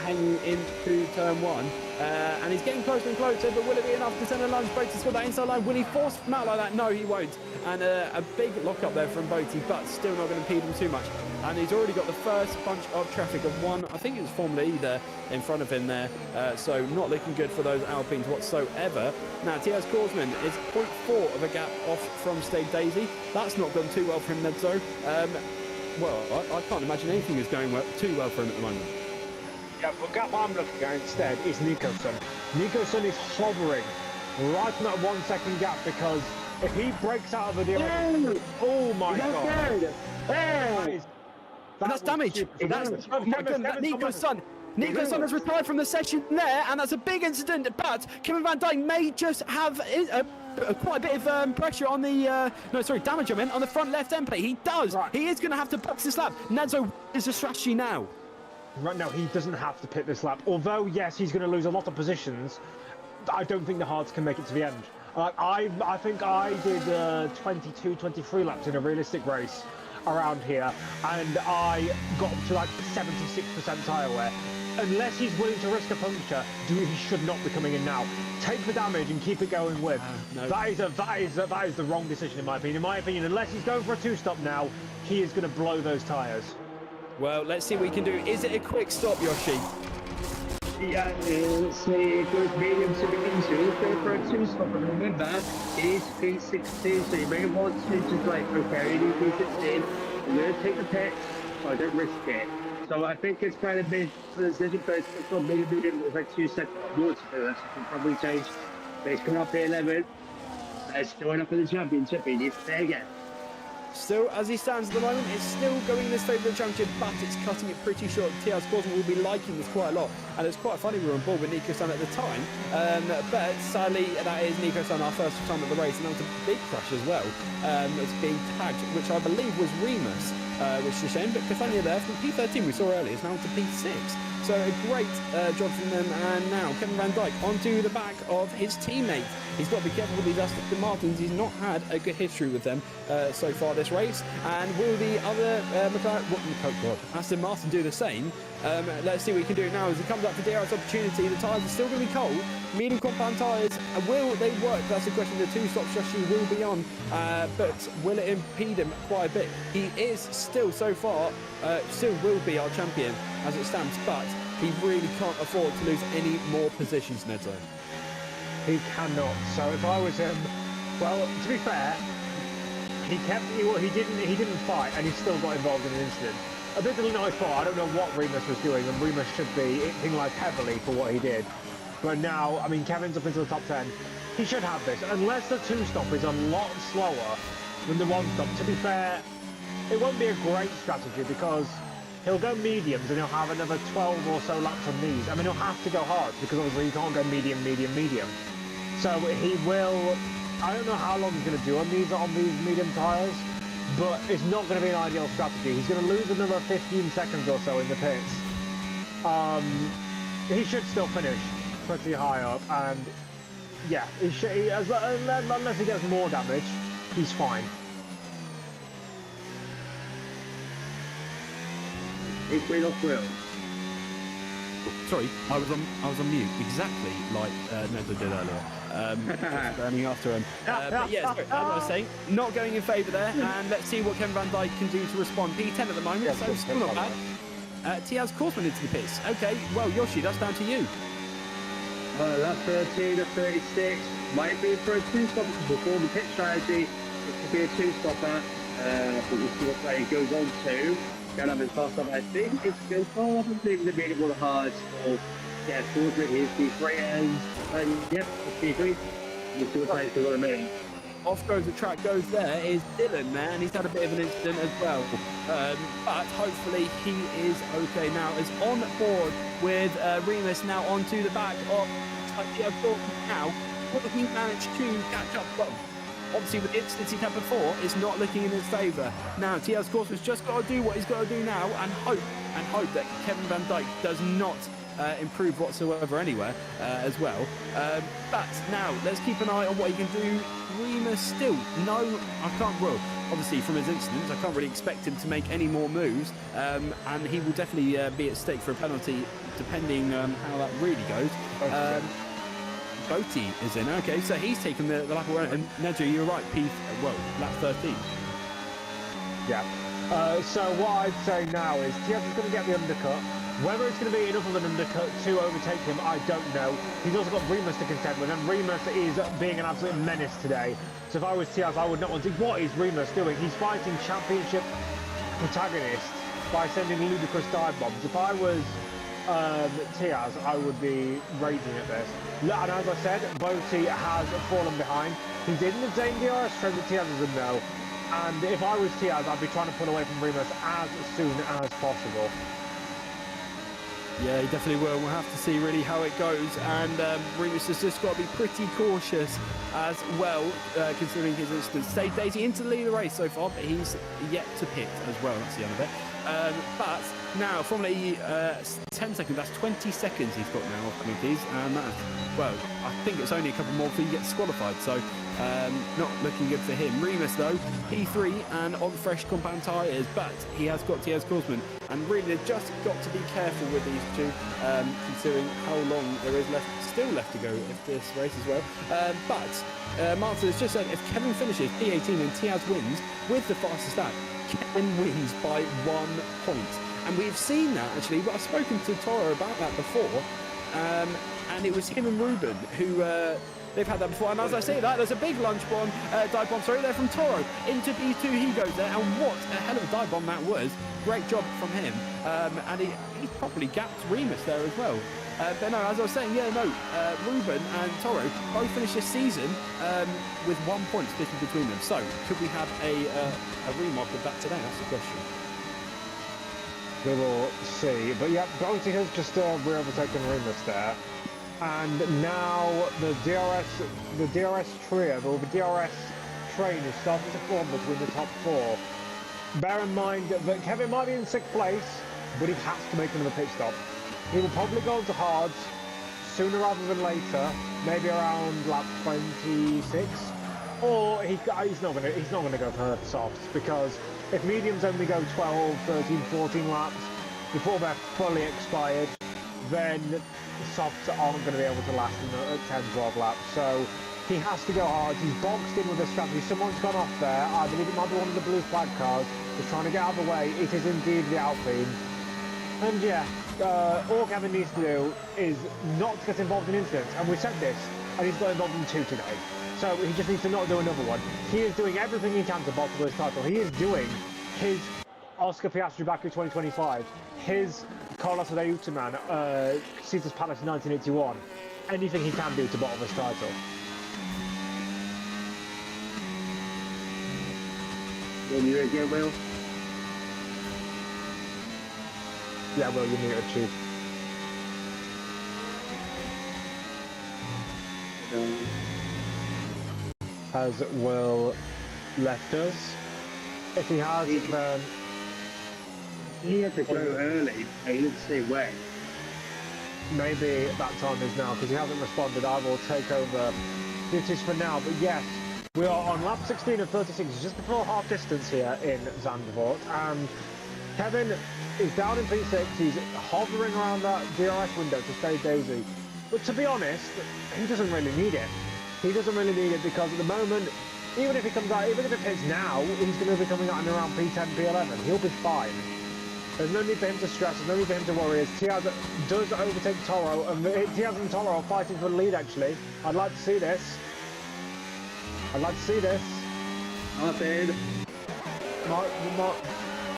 hanging into turn 1 and he's getting closer and closer, but will it be enough to send a lunge? Boaty's got that inside line. Will he force him out like that? No, he won't. And a big lock up there from Boaty, but still not going to impede him too much. And he's already got the first bunch of traffic of one, I think it was Formula E there in front of him there, so not looking good for those Alpines whatsoever. Now T.S. Korsman is 0.4 of a gap off from State Daisy. That's not gone too well for him, Nedzo. Well, I can't imagine anything is going too well for him at the moment. Yeah, the gap I'm looking at instead is Nico-san. Nico-san is hovering right on that 1 second gap because if he breaks out of the DRS, oh my god. That's damage. Nico-san has retired from the session there, and that's a big incident, but Kevin Van Dijk may just have quite a bit of pressure on the, damage on the front left end plate. He does. Right. He is going to have to box this lap. Nedzo is a strategy now. Right now, he doesn't have to pit this lap. Although, yes, he's going to lose a lot of positions, I don't think the hards can make it to the end. I think I did 22, 23 laps in a realistic race around here, and I got to like 76% tyre wear. Unless he's willing to risk a puncture, he should not be coming in now. Take the damage and keep it going with. No. That is the wrong decision in my opinion. In my opinion, unless he's going for a two-stop now, he is going to blow those tyres. Well, let's see what we can do. Is it a quick stop, Yoshi? Yeah, it's a good medium to begin to. Go for a two-stop, and remember, it is P16, so you may want to just like, okay, it is P16, I'm going to take the pit, so I don't risk it. So I think it's kind of been for the decision first, it's not medium with like 2 seconds more to do. That's probably change. But it's coming up to 11. It's going up in the championship, he needs to stay again. Still, as he stands at the moment, it's still going in this favour of the championship, but it's cutting it pretty short. T.S. Korsman will be liking this quite a lot, and it's quite funny we were on board with Nico-san at the time, but sadly that is Nico-san our first time at the race, and that was a big crash as well. It's being tagged, which I believe was Remus, which is a shame, but Castagna there from P13 we saw earlier is now to P6. So a great job from them, and now Kevin Van Dijk onto the back of his teammate. He's got to be careful with these Aston Martins. He's not had a good history with them so far this race. And will the other Aston Martin do the same? Let's see what he can do now as he comes up for DRS opportunity. The tyres are still going to be cold. Medium compound tyres, will they work? That's the question. The two-stop strategy will be on, but will it impede him quite a bit? He is still, so far, still will be our champion as it stands, but he really can't afford to lose any more positions, Nedzo. He cannot. So if I was him, well, to be fair, he didn't fight, and he still got involved in an incident. A bit of a nice fault. I don't know what Remus was doing, and Remus should be hitting life heavily for what he did. But now, I mean, Kevin's up into the top 10. He should have this, unless the two-stop is a lot slower than the one-stop. To be fair, it won't be a great strategy because he'll go mediums and he'll have another 12 or so laps on these. I mean, he'll have to go hard because obviously you can't go medium, medium, medium. So he will, I don't know how long he's going to do on these medium tyres, but it's not going to be an ideal strategy. He's going to lose another 15 seconds or so in the pits. He should still finish pretty high up, and yeah, unless he gets more damage, He's fine. It's been off wheel. Sorry, I was on mute, exactly like Neto did earlier. Running after him. But yeah, sorry, as I was saying, not going in favour there, and let's see what Kevin Van Dijk can do to respond. P10 at the moment, Yeah, so still not bad. Tiaz Korsman into the pits. Okay, well, Yoshi, that's down to you. That's 13 to 36. Might be for a two-stopper before the pit strategy. It could be a two-stopper. But we'll see what way it goes on to. Going up as fast as I think it's still probably the medium or the hard. So, yeah, Korsman is P3 and yep, it's P3. We'll see what way it goes on a minute. Off goes the track goes there is Dylan, man. He's had a bit of an incident as well. But hopefully he is okay now. Is on board with Remus now onto the back of Tiaz Korsman now. Will he manage to catch up? Well, obviously with the incidents he's had before, it's not looking in his favour. Now Tiaz Korsman's just got to do what he's got to do now and hope that Kevin Van Dijk does not improve whatsoever anywhere as well. But now let's keep an eye on what he can do. Remus still, no, I can't, well, obviously from his incidents, I can't really expect him to make any more moves, and he will definitely be at stake for a penalty, depending how that really goes. Boaty is in, okay, so he's taken the lap away, and Nedry, you're right, lap 13. Yeah. So what I'd say now is Tiaz is going to get the undercut. Whether it's going to be enough of an undercut to overtake him, I don't know. He's also got Remus to contend with, and Remus is being an absolute menace today. So if I was Tiaz, I would not want to. What is Remus doing? He's fighting championship protagonists by sending ludicrous dive bombs. If I was Tiaz, I would be raging at this. And as I said, Boaty has fallen behind. He's in the same DRS trend that Tiaz is in now. And if I was Tiaz, I'd be trying to pull away from Remus as soon as possible. Yeah, he definitely will. We'll have to see really how it goes. And Remus has just got to be pretty cautious as well, considering his incident. Stayed Daisy into the lead of the race so far, but he's yet to pit as well. That's the other bit. But now, Formula E, 10 seconds, that's 20 seconds he's got now off penalties. And that's, well, I think it's only a couple more before he gets disqualified. So, not looking good for him. Remus, though, P3 and on fresh compound tyres, but he has got Tiaz Korsman. And really, they've just got to be careful with these two, considering how long there is still left to go if this race as well. But Martin has just said if Kevin finishes P18 and Tiaz wins with the fastest lap, Kevin wins by 1 point. And we've seen that actually, but I've spoken to Toro about that before, and it was him and Ruben who they've had that before. And as I say that, there's a big lunch bomb, dive bomb, sorry, there from Toro into P2. He goes there, and what a hell of a dive bomb that was. Great job from him, and he properly gapped Remus there as well. But no, as I was saying, yeah, no, Ruben and Toro both finished this season with 1 point split between them. So, could we have a remark of that today? That's the question. We will see. But yeah, Boaty has just re-overtaken Remus there. And now the DRS trio, or the DRS train is starting to form between the top four. Bear in mind that Kevin might be in 6th place, but he has to make another pit stop. He will probably go into hards sooner rather than later, maybe around lap 26, or he's not going to go for softs, because if mediums only go 12, 13, 14 laps before they're fully expired, then softs aren't going to be able to last in 10, 12 laps. So he has to go hard. He's boxed in with a strategy. Someone's gone off there. I believe it might be one of the blue flag cars. He's trying to get out of the way. It is indeed the Alpine. And yeah, all Kevin needs to do is not get involved in incidents. And we said this, and he's got involved in 2 today. So he just needs to not do another one. He is doing everything he can to box for his title. He is doing his Oscar Piastri Baku 2025, his Carlos Reutemann, Caesar's Palace 1981. Anything he can do to bottle his title. Will you again, Will? Yeah, Will, you're muted, Chief. Has Will left us? If he has, then... He had to go early, he didn't say when. Maybe that time is now, because he hasn't responded. I will take over duties for now, but yes, We are on lap 16 of 36, just before half distance here in Zandvoort, and Kevin is down in P6. He's hovering around that DRS window to stay Daisy. But to be honest, he doesn't really need it. He doesn't really need it because at the moment, even if he comes out, even if it hits now, he's going to be coming out in around P10, P11. He'll be fine. There's no need for him to stress, there's no need for him to worry, as Tiaz does overtake Toro, and Tiaz and Toro are fighting for the lead actually. I'd like to see this. Martin.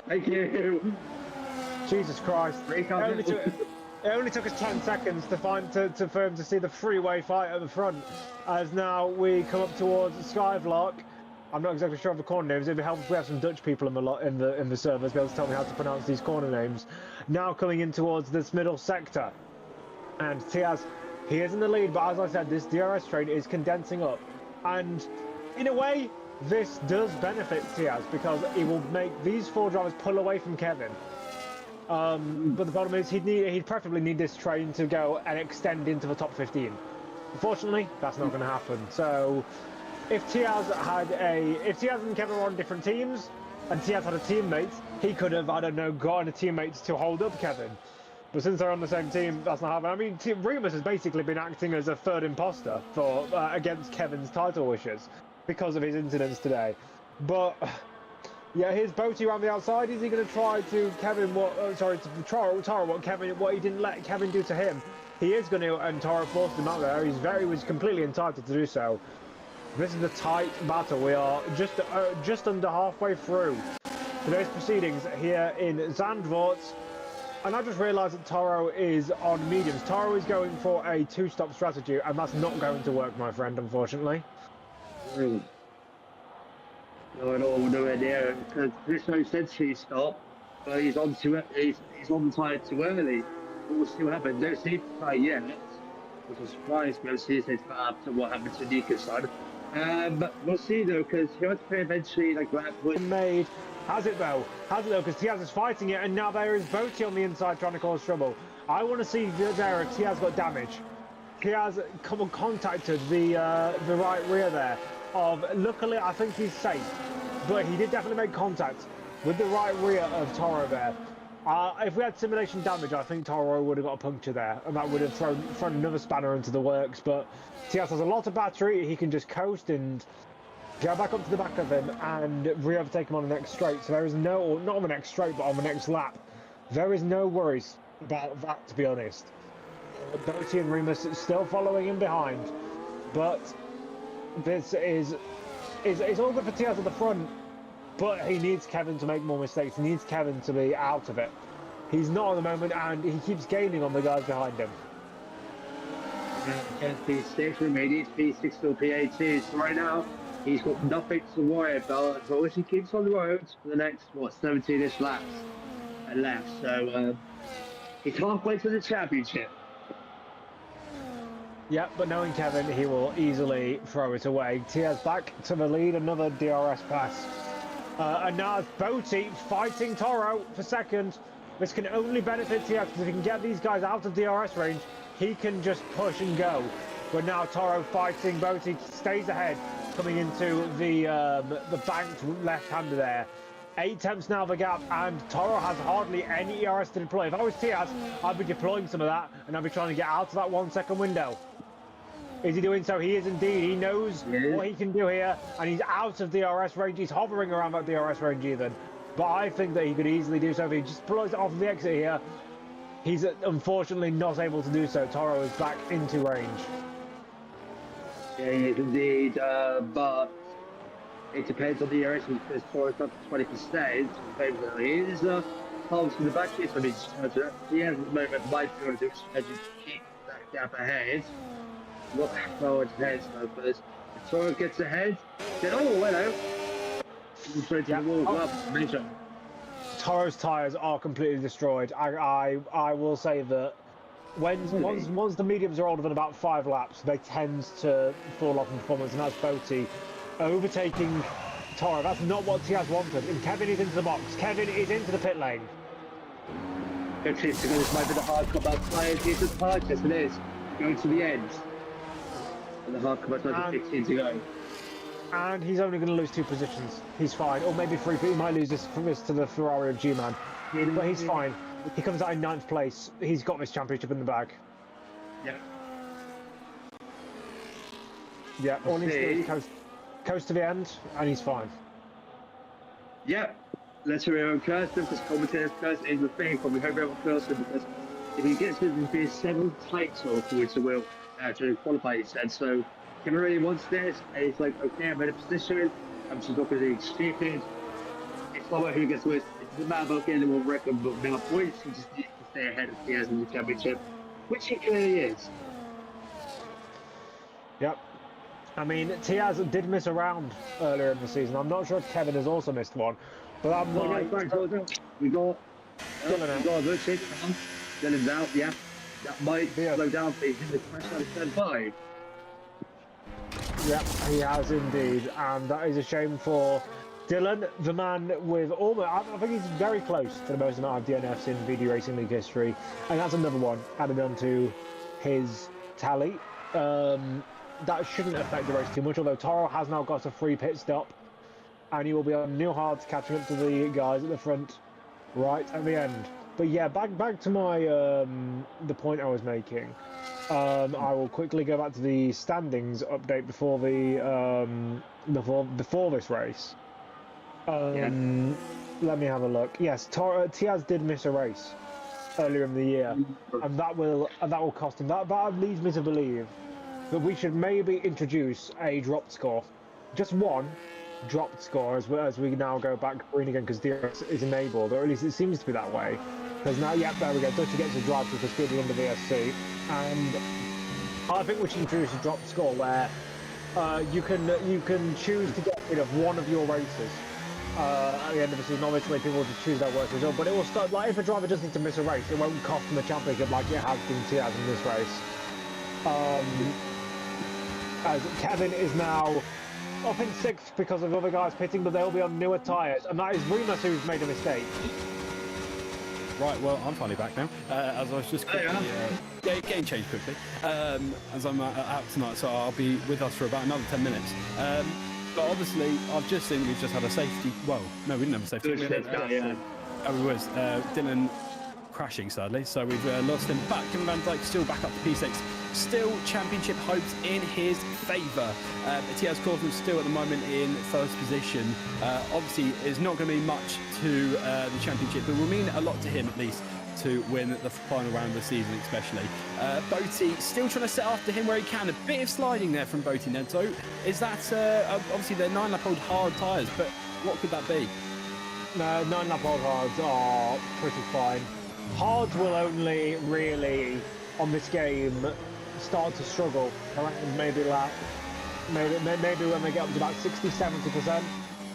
Thank you. Jesus Christ. It only took us 10 seconds to for him to see the freeway fight at the front. As now we come up towards Skyvlark. I'm not exactly sure of the corner names. It'd be helpful if we have some Dutch people in the servers be able to tell me how to pronounce these corner names. Now coming in towards this middle sector. And Tiaz, he is in the lead, but as I said, this DRS train is condensing up. And in a way, this does benefit Tiaz because he will make these 4 drivers pull away from Kevin. But the problem is he'd preferably need this train to go and extend into the top 15. Unfortunately, that's not going to happen. So if Tiaz and Kevin were on different teams and Tiaz had a teammate, he could have, I don't know, gotten a teammate to hold up Kevin. But since they're on the same team, that's not happening. I mean, Remus has basically been acting as a third imposter for against Kevin's title wishes because of his incidents today. But yeah, here's Boaty around the outside. Is he going to try to Kevin Toro what he didn't let Kevin do to him? He is going to, and Toro forced him out there. He was completely entitled to do so. This is a tight battle. We are just under halfway through today's proceedings here in Zandvoort. And I just realised that Toro is on mediums. Toro is going for a 2-stop strategy, and that's not going to work, my friend, unfortunately. No, nowhere near. Because Briscoe said 2-stop, but he's on the tire too early. But we'll see what happens. Don't see the tire yet, which is surprised me. Obviously, it's after what happened to Nika's son. But we'll see though, because he wants to play eventually like that. Made. Has it though? Because Tiaz is fighting it, and now there is Boaty on the inside trying to cause trouble. I want to see there if Tiaz got damage. Tiaz contacted the right rear there. Luckily, I think he's safe, but he did definitely make contact with the right rear of Toro there. If we had simulation damage, I think Toro would have got a puncture there, and that would have thrown another spanner into the works. But Tiaz has a lot of battery; he can just coast and go back up to the back of him and re-overtake him on the next straight. So there is no, not on the next straight, but on the next lap. There is no worries about that, to be honest. Boaty and Remus still following him behind, but this is all good for Tiaz at the front, but he needs Kevin to make more mistakes. He needs Kevin to be out of it. He's not at the moment, and he keeps gaining on the guys behind him. P6 remaining, P6 still P18. So right now, he's got nothing to worry about as long as he keeps on the road for the next, 17-ish laps and left. So he's halfway to the championship. Yep, but knowing Kevin, he will easily throw it away. Tiaz back to the lead, another DRS pass. And now it's Boaty fighting Toro for second. This can only benefit Tiaz because if he can get these guys out of DRS range, he can just push and go. But now Toro fighting Boaty, stays ahead, coming into the banked left-hander there. 8 tenths now the gap, and Toro has hardly any ERS to deploy. If I was Tiaz, I'd be deploying some of that, and I'd be trying to get out of that 1-second window. Is he doing so? He is indeed. He knows what he can do here, and he's out of DRS range. He's hovering around that DRS range even. But I think that he could easily do so if he just blows it off of the exit here. He's unfortunately not able to do so. Toro is back into range. Yeah, he is indeed, but it depends on the DRS because Toro's up to 20%. He is halves in the back here, so he has at the moment might be able to do as you keep that gap ahead. Not how it heads though, but if Toro gets ahead, then hello. He's ready to wall up, measure. Toro's tyres are completely destroyed. I will say that once the mediums are older than about 5 laps, they tend to fall off in performance, and that's Boaty overtaking Toro. That's not what Tiaz wanted. And Kevin is into the box. Kevin is into the pit lane. This might be the hard cut back tyres. Here's the tyre test, it is. Going to the end. And the hard cut back 15 to go. and he's only going to lose 2 positions. He's fine, or maybe 3. He might lose this to the Ferrari of G-Man, but he's fine. He comes out in 9th place. He's got this championship in the bag. Yeah. Yeah, all he needs to do is coast to the end, and he's fine. Yeah. Let's curse them because commentators curse is the thing. But we hope everyone curse him because if he gets his 7th title for which he will to qualify, he said. So Kevin really wants this, and he's like, okay, I'm in a position. I'm just not going to be stupid. It's not about who gets worse. It's a matter about getting the world record, but now points. He just needs to stay ahead of Diaz in the championship, which he clearly is. Yep. I mean, Tiaz did miss a round earlier in the season. I'm not sure if Kevin has also missed one, but that might... We got Richard, Dylan's out, yeah. That might slow down things in the crash out of turn 5. Yep, he has indeed, and that is a shame for Dylan, the man with almost... I think he's very close to the most amount of DNFs in VD Racing League history, and that's another one added onto his tally. That shouldn't affect the race too much, although Toro has now got a free pit stop, and he will be on new hards catching up to the guys at the front right at the end. But yeah, back to my the point I was making. I will quickly go back to the standings update before the before this race. Let me have a look. Yes, Tiaz did miss a race earlier in the year, and that will cost him. That leads me to believe that we should maybe introduce a dropped score, just one dropped score as we now go back green again because DRS is enabled, or at least it seems to be that way. Because now, yeah, there we go. Dutchy gets a drive to the speed under VSC, and I think we should introduce a dropped score where you can choose to get rid of one of your races at the end of the season. Obviously, people will just choose their worst result, but it will start like if a driver just needs to miss a race, it won't cost them the championship like it has been Tiaz in this race. As Kevin is now up in 6th because of other guys pitting, but they'll be on newer tyres, and that is Remus who's made a mistake. Right, well, I'm finally back now, as I was just quickly, getting changed quickly, as I'm out tonight, so I'll be with us for about another 10 minutes. But obviously, I've just seen we've just had a safety, well, no, we didn't have a safety. We was, Dylan crashing, sadly, so we've lost him back. Kevin Van Dijk still back up to P6. Still championship hopes in his favour. Matthias Korsman's still at the moment in 1st position. Obviously, it's not going to be much to the championship, but will mean a lot to him at least to win the final round of the season, especially. Boaty still trying to set after him where he can. A bit of sliding there from Boaty Neto. Is that obviously they're 9-lap-old hard tyres, but what could that be? No, 9-lap-old hards are pretty fine. Hards will only really on this game start to struggle around maybe when they get up to about 60-70%,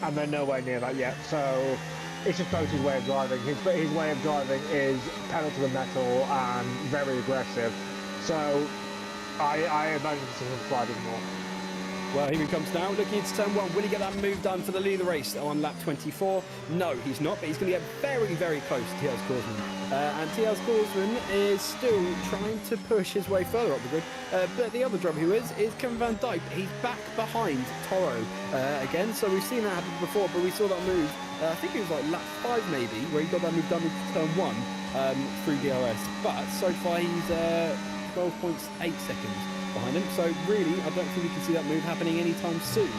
and they're nowhere near that yet. So it's just Boaty's way of driving. His way of driving is pedal to the metal and very aggressive. So I imagine him sliding more. Well, here he comes now, looking into turn 1. Will he get that move done for the lead of the race on lap 24? No, he's not, but he's going to get very, very close to T.L. Korsman. And T.L. Korsman is still trying to push his way further up the grid. But the other driver who is Kevin Van Dijk. He's back behind Toro again, so we've seen that happen before, but we saw that move, I think it was like lap 5 maybe, where he got that move done into turn 1 through DRS. But so far he's 12.8 seconds behind him, so really I don't think we can see that move happening anytime soon.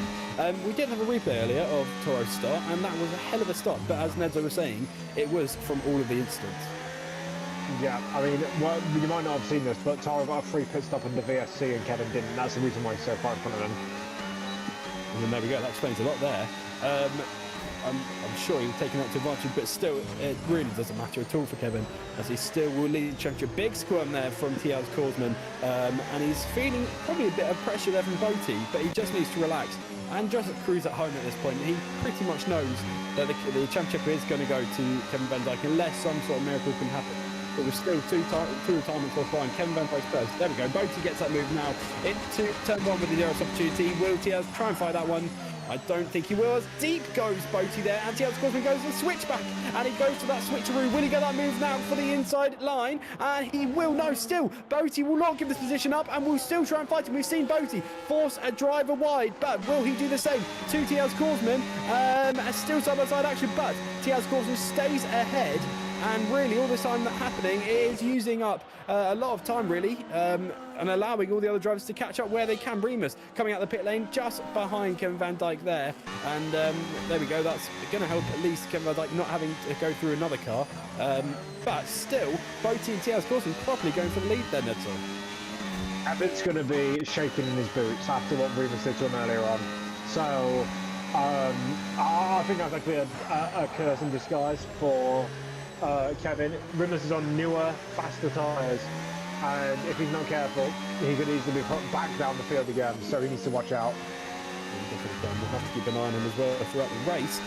We did have a replay earlier of Toro's start, and that was a hell of a start, but as Nedzo was saying, it was from all of the incidents. Yeah, I mean, well, you might not have seen this, but Toro got a free pit stop under VSC and Kevin didn't. That's the reason why he's so far in front of him. And then there we go, that explains a lot there. I'm sure he's taking that to advantage, but still, it really doesn't matter at all for Kevin, as he still will lead the championship. Big squirm there from T.L. Korsman, and he's feeling probably a bit of pressure there from Boaty, but he just needs to relax and just cruise at home at this point. He pretty much knows that the championship is going to go to Kevin Van Dijk unless some sort of miracle can happen. But we're still two retirements off behind. Kevin Van Dijk's first. There we go. Boaty gets that move now into turn 1 with the DRS opportunity. Will T.L. try and fight that one? I don't think he will. As deep goes Boaty there, and Tiaz Korsman goes to switch back, and he goes to that switcheroo. Will he get that move now for the inside line? And he will. No, still, Boaty will not give this position up, and will still try and fight him. We've seen Boaty force a driver wide, but will he do the same to Tiaz Korsman? Still side by side action, but Tiaz Korsman stays ahead. And really, all this time happening is using up a lot of time, really, and allowing all the other drivers to catch up where they can. Remus coming out the pit lane just behind Kevin Van Dijk there. And there we go. That's going to help at least Kevin Van Dijk not having to go through another car. But still, Boaty and Tiaz Korsman properly going for the lead there, Nedso. Abbott's going to be shaking in his boots after what Remus did to him earlier on. So I think that's actually a curse in disguise for Kevin. Remus is on newer, faster tyres, and if he's not careful, he could easily be put back down the field again, so he needs to watch out. We'll have to keep an eye on him as well throughout the race.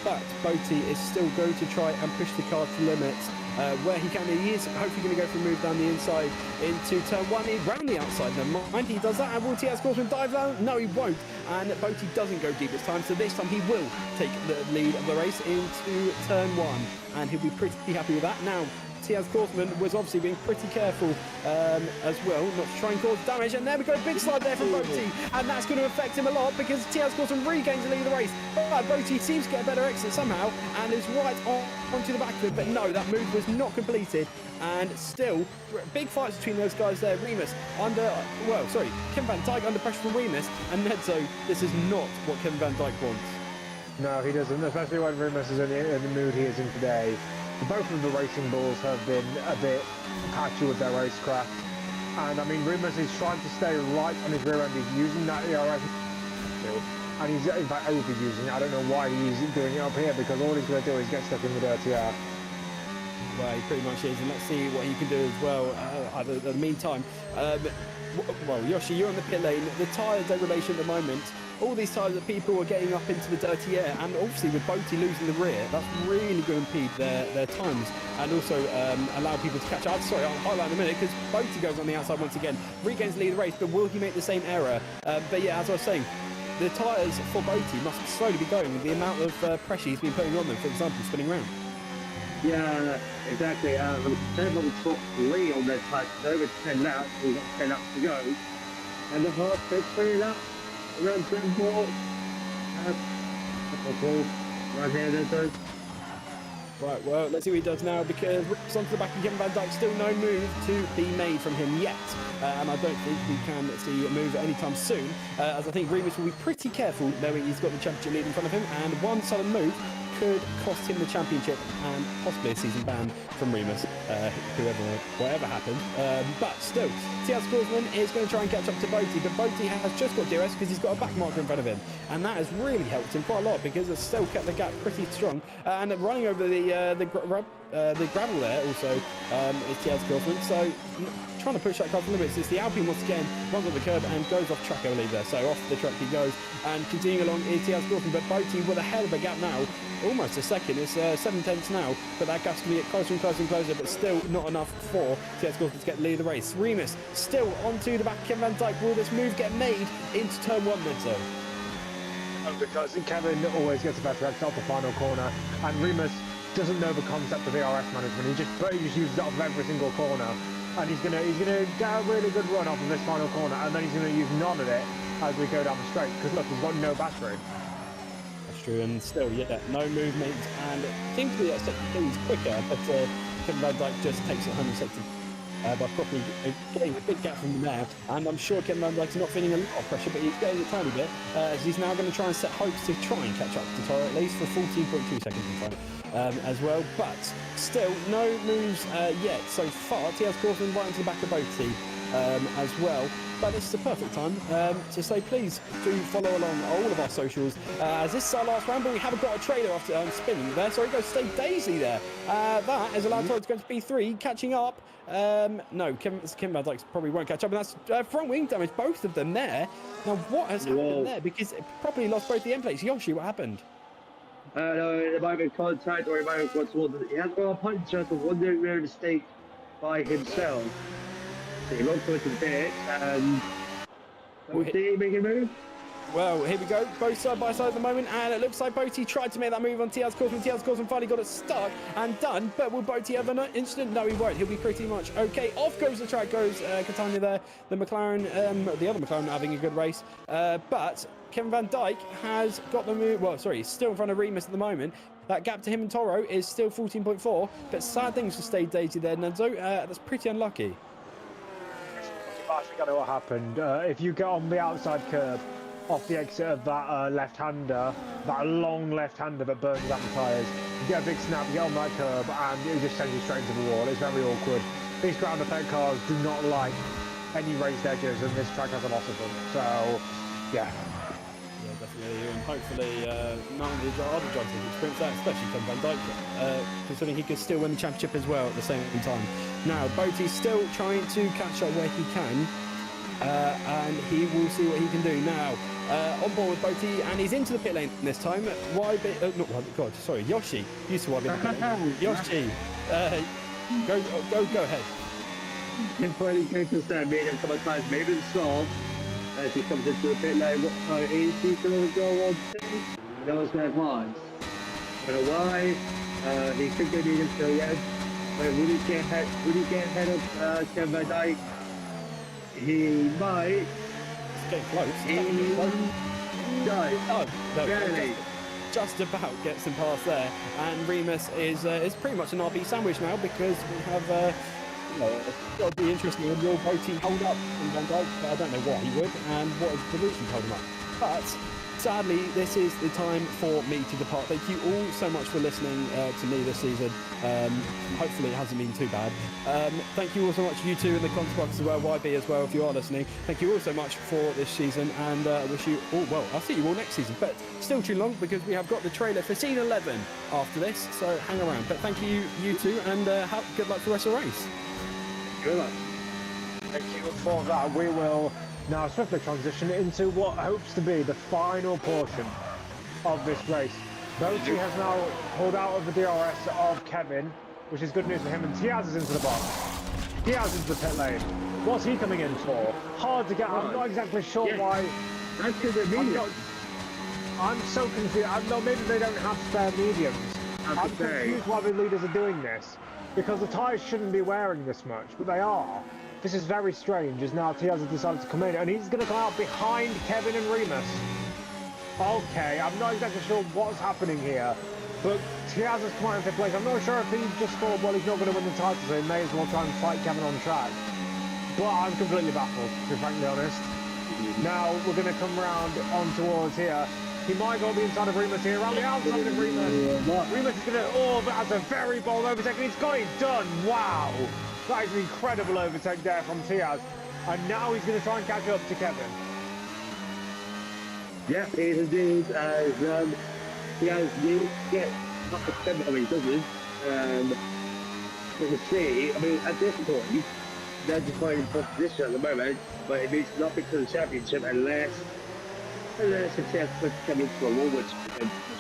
But Boaty is still going to try and push the car to limits where he can. He is hopefully going to go for a move down the inside into turn one, round the outside. Now, mind he does that, and will Tiaz Korsman dive down? No, he won't. And Boaty doesn't go deep this time, so this time he will take the lead of the race into turn one, and he'll be pretty happy with that. Now, Tiaz Korsman was obviously being pretty careful as well, not to try and cause damage. And there we go, big slide there from Boaty, and that's going to affect him a lot because Tiaz Korsman regains the lead of the race. But Boaty seems to get a better exit somehow and is right onto the back of it. But no, that move was not completed. And still, big fights between those guys there. Remus Kevin Van Dijk under pressure from Remus, and Nedso, this is not what Kevin Van Dijk wants. No, he doesn't, especially when Remus is in the mood he is in today. Both of the racing bulls have been a bit patchy with their racecraft, and I mean Remus is trying to stay right on his rear end. He's using that ERS, and he's in fact overusing it. I don't know why he's doing it up here, because all he's going to do is get stuck in the dirty air. Well, he pretty much is, and let's see what he can do as well. In the meantime, well, Yoshi, you're on the pit lane. The tyre degradation at the moment. All these tyres that people are getting up into the dirty air, and obviously with Boaty losing the rear, that's really going to impede their times, and also allow people to catch up. Sorry, I'll highlight in a minute, because Boaty goes on the outside once again, regains the lead of the race, but will he make the same error? But yeah, as I was saying, the tyres for Boaty must slowly be going with the amount of pressure he's been putting on them, for example, spinning round. Yeah, exactly. They're on the top 3 on their tyres, over 10 laps, we've got 10 laps to go, and the half big 20 laps. Around turn 4, right here, there's those. Right, well, let's see what he does now, because Rips onto the back of Kevin Van Dijk, still no move to be made from him yet. And I don't think we can see a move anytime soon, as I think Remus will be pretty careful knowing he's got the championship lead in front of him, and one sudden move could cost him the championship and possibly a season ban from Remus, whatever happens. But still, Tiaz Korsman is going to try and catch up to Boaty, but Boaty has just got DRS because he's got a back marker in front of him, and that has really helped him quite a lot because it's still kept the gap pretty strong. And running over the gravel there also is Tiaz Korsman, so trying to push that car to limits. It's the Alpine once again, runs on the curb and goes off track, I believe there. So off the track he goes, and continuing along is Tiaz Korsman, but Boaty with a hell of a gap now, almost a second. It's 7/10 now, but that gap's going to get closer and closer and closer, but still not enough for Tiaz Korsman to get the lead of the race. Remus still onto the back of Kevin Van Dijk. Will this move get made into turn 1 then, so? Because Kevin always gets a better exit off the final corner, and Remus doesn't know the concept of ERS management. He just uses it off of every single corner, and he's gonna get a really good run off of this final corner, and then he's gonna use none of it as we go down the straight. Because look, he's got no battery. That's true, and still, yeah, no movement, and it seems to be that second thing's quicker, but Kevin Van Dijk just takes it 100 seconds. By probably getting a big gap from there, and I'm sure Kevin Van Dijk's not feeling a lot of pressure, but he's getting a tiny bit, as he's now going to try and set hopes to try and catch up to Toro, at least for 14.2 seconds in front as well, but still no moves yet so far. Tiaz Korsman right into the back of Boaty as well, but this is the perfect time to say please do follow along all of our socials, as this is our last round, but we haven't got a trailer after spinning there, so he goes stay Daisy there. That has allowed Toro to go to P3, catching up. No, Kevin Van Dijk probably won't catch up, and that's front wing damage, both of them there. Now what has happened there, because it probably lost both the end plates. Yoshi, what happened? No, it might have been contact, or it might have gone towards it. He has got a punch, just a wondering rear mistake by himself. So he won't go to the pit, and did he make a move? Well, here we go, both side by side at the moment, and it looks like Boaty tried to make that move on Tiaz Korsman. Tiaz Korsman finally got it stuck and done, but will Boaty have an incident? No, he won't. He'll be pretty much okay. Off goes the track, goes Catania there. The McLaren, the other McLaren having a good race, but Kevin Van Dijk has got the move. Well, sorry, he's still in front of Remus at the moment. That gap to him and Toro is still 14.4, but sad things for Stay Daisy there, Nenzo. That's pretty unlucky. I think I know what happened. If you get on the outside curb, off the exit of that left-hander, that long left-hander that burns down the tyres, you get a big snap, you get on that curb, and it just sends you straight into the wall. It's very awkward. These ground effect cars do not like any raised edges, and this track has a lot of them. So, yeah. Yeah, definitely, and hopefully none of the other drivers will experience that, especially Kevin Van Dijk, considering he could still win the championship as well at the same time. Now, Boaty's still trying to catch up where he can, and he will see what he can do now. On board with Boaty, and he's into the pit lane this time. Yoshi used to YB. Yoshi, go ahead. Finally came to stand, made him a couple of times, maybe it's solved. As he comes into the pit lane, what time is he going to go on to? No one's going to advance. I don't know why. He could go near him till the end. But would he get ahead of Kevin Van Dijk? He might. It's getting close. No, barely. Just about gets him past there, and Remus is pretty much an RB sandwich now, because we have it'll be interesting when your Boaty hold up in Van Dijk, but I don't know what he would and what is the reason hold him up. But sadly, this is the time for me to depart. Thank you all so much for listening to me this season. Hopefully it hasn't been too bad. Thank you all so much, you two in the comments box as well, YB as well, if you are listening. Thank you all so much for this season, and I wish you all well. I'll see you all next season, but still too long, because we have got the trailer for Scene 11 after this, so hang around. But thank you, you two, and good luck for the rest of the race. Good luck. Thank you for that. We will now swiftly transition into what hopes to be the final portion of this race. Boaty has now pulled out of the DRS of Kevin, which is good news for him, and Tiaz is into the box. Tiaz is the pit lane. What's he coming in for? Hard to get. I'm not exactly sure why. That's because they're medium. I'm so confused. Maybe they don't have spare mediums. I'm confused why the leaders are doing this. Because the tyres shouldn't be wearing this much, but they are. This is very strange, as now Tiaz has decided to come in, and he's going to come out behind Kevin and Remus. Okay, I'm not exactly sure what's happening here, but Tiaz has come out in fifth place. I'm not sure if he just thought, well, he's not going to win the title, so he may as well try and fight Kevin on track. But I'm completely baffled, to be frankly honest. Now we're going to come round on towards here. He might go on the inside of Remus here, around the outside of Remus. Remus is going to, but that's a very bold overtake, and he's got it done. Wow. That is an incredible overtake there from Tiaz. And now he's going to try and catch up to Kevin. Yeah, he is indeed. Tiaz did get not the Kevin, I mean, doesn't. But you see, I mean, at this point, they're just playing in first position at the moment, but it means nothing to the championship unless success puts them into a wall, which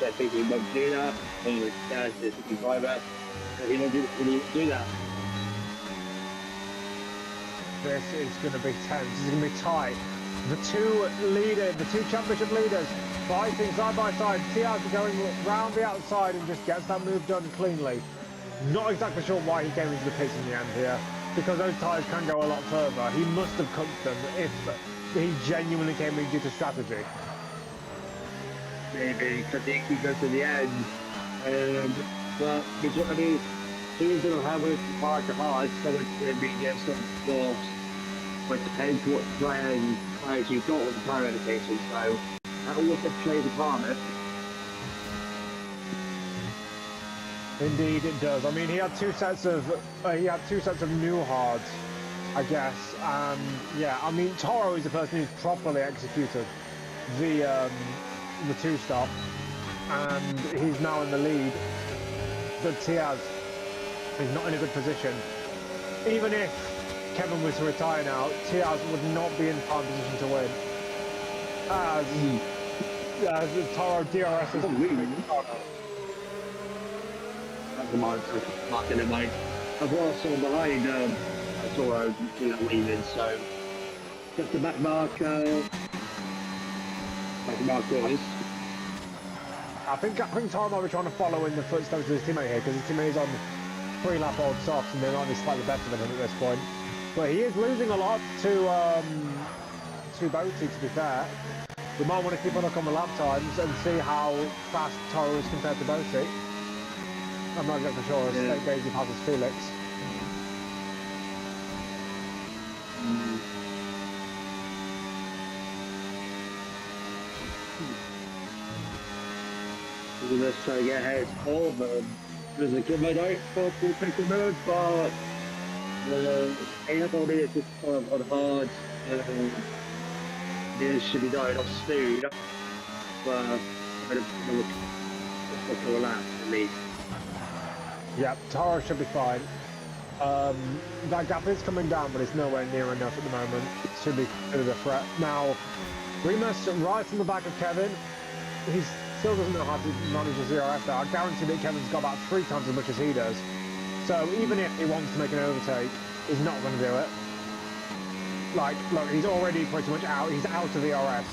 I think he won't do that. And with Tiaz is the driver, he won't do that. This is going to be tense. This is going to be tight. The two championship leaders fighting side by side. Tiaz going round the outside and just gets that move done cleanly. Not exactly sure why he came into the pits in the end here, because those tyres can go a lot further. He must have cooked them if he genuinely came in due to strategy. Maybe, because I think he goes to the end. But, I mean, he's going to have it hard to hard, so it's going to be against some dwarfs. But it depends what tyres you've got with the tyre allocation, so that will also play the part. Indeed, it does. I mean, he had two sets of new hards, I guess. Yeah, I mean, Toro is the person who's properly executed the two-stop, and he's now in the lead. But Tiaz is not in a good position. Even if Kevin was to retire now, Tiaz would not be in prime position to win. As the Toro DRS is marking it, mate. I've also behind Toro leaving, so just the back mark. Marcus. I think Toro might be trying to follow in the footsteps of his teammate here, because his teammate is on 3-lap old softs and they might be slightly better than him at this point. But he is losing a lot to Boaty, to be fair. We might want to keep a look on the lap times and see how fast Toro is compared to Boaty. I'm not exactly sure as State Daisy passes Felix. Let's try to get ahead of them. There's a good mode for critical mode, but anybody is just on hard. This should be dying off soon. But I'm going to lap at least. Yeah, Toro should be fine. That gap is coming down, but it's nowhere near enough at the moment. It should be considered a threat. Now, Remus right from the back of Kevin. He still doesn't know how to manage a ZRF there. I guarantee that Kevin's got about 3 times as much as he does. So even if he wants to make an overtake, he's not going to do it. Like, look, he's already pretty much out. He's out of the RS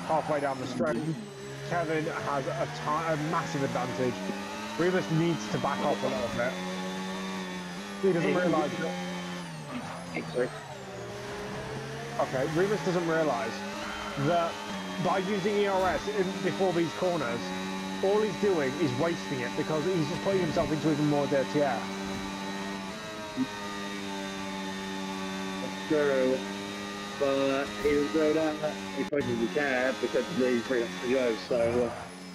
halfway down the straight. Kevin has a massive advantage. Remus needs to back off a little bit. He doesn't realise that... Okay, Remus doesn't realise that by using ERS before these corners, all he's doing is wasting it because he's just putting himself into even more dirty air. That's true. But he was going out he pushes the car because he's 3 laps to go, so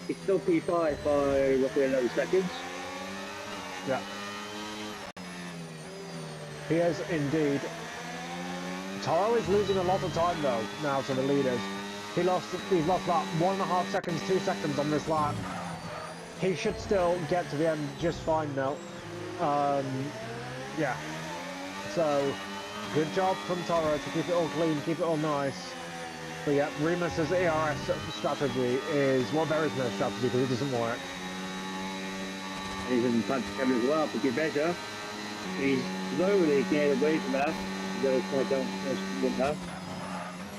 he's still P5 by roughly 11 seconds. Yeah. He is indeed. Toro is losing a lot of time though now to the leaders. He's lost like 1.5 seconds, 2 seconds on this lap. He should still get to the end just fine now. Yeah. So, good job from Toro to keep it all clean, keep it all nice. But yeah, Remus's ERS strategy is, well, there is no strategy because it doesn't work. He's in front of Kevin as well, for good measure. He's slowly getting away from that.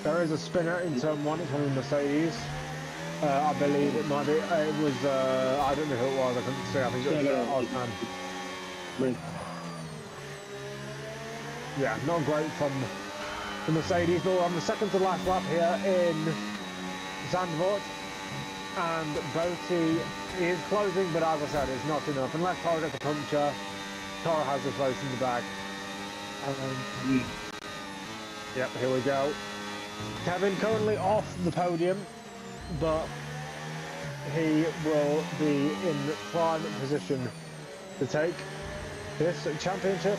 There is a spinner in turn 1, it's one of the Mercedes. I believe it might be, it was, I don't know who it was, I couldn't see, I think it was Osman. Yeah, not great from the Mercedes, but we're on the second to last lap here in Zandvoort. And Boaty is closing, but as I said, it's not enough. Unless Toro gets a puncture, Toro has this race in the bag. Yep, here we go. Kevin currently off the podium, but he will be in prime position to take this championship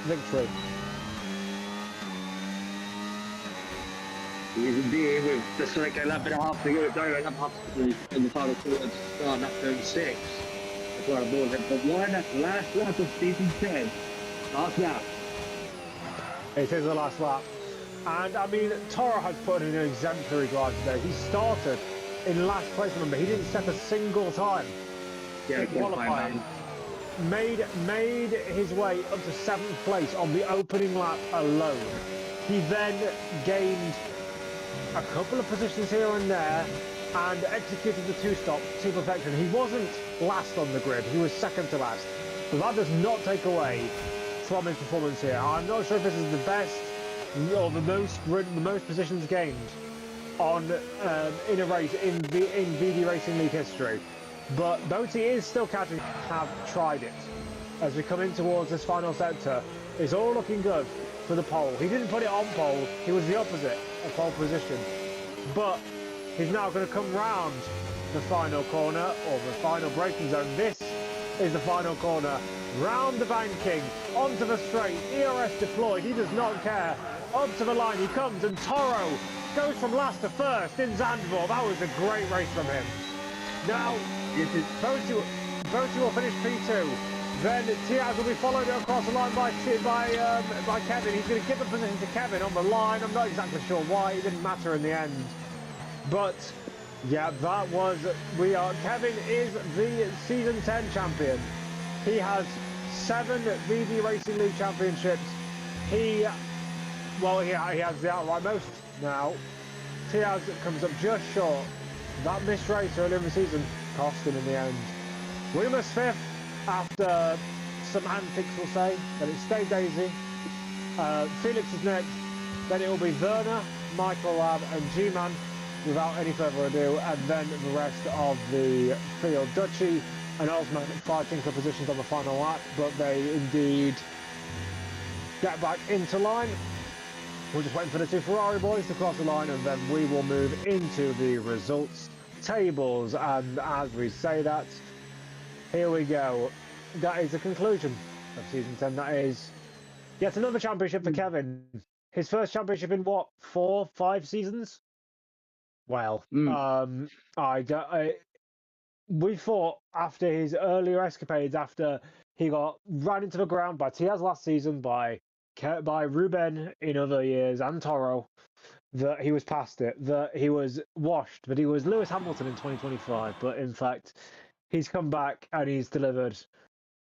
victory. He's indeed with just like a lap and a half to go, a lap half in the final quarter to start lap 36. That's why I bought it. But last lap of season 10. Last lap. It is the last lap. And I mean, Toro has put in an exemplary drive today. He started in last place, remember, he didn't set a single time. Yeah, qualifying. Made his way up to 7th place on the opening lap alone. He then gained a couple of positions here and there and executed the 2-stop to perfection. He wasn't last on the grid, he was second to last. But that does not take away from his performance here. I'm not sure if this is the best or the most positions gained on in a race in VD Racing League history. But Boaty is still catching, have tried it. As we come in towards this final sector, it's all looking good for the pole. He didn't put it on pole, he was the opposite of pole position. But he's now going to come round the final corner, or the final braking zone. This is the final corner. Round the banking, onto the straight, ERS deployed, he does not care. Up to the line he comes, and Toro goes from last to first in Zandvoort. That was a great race from him. Now, Boaty will finish P2. Then Tiaz will be followed across the line by Kevin. He's going to give the position to Kevin on the line. I'm not exactly sure why. It didn't matter in the end. But, yeah, that was... Kevin is the Season 10 champion. He has 7 VD Racing League championships. He has the outright most now. Tiaz comes up just short that missed race earlier in the season cost him in the end. Remus 5th after some antics, we'll say. Then it's Stay Daisy. Felix is next. Then it will be Werner, Michael Lab, and G-Man without any further ado. And then the rest of the field. Dutchy and Osman fighting for positions on the final lap, but they indeed get back into line. We're just waiting for the two Ferrari boys to cross the line, and then we will move into the results tables. And as we say that, here we go. That is the conclusion of season 10. That is yet another championship for Kevin. His first championship in what, 4, 5 seasons? Well, we thought after his earlier escapades, after he got ran into the ground by Tiaz last season, by Ruben in other years, and Toro, that he was past it, that he was washed, that he was Lewis Hamilton in 2025. But in fact, he's come back and he's delivered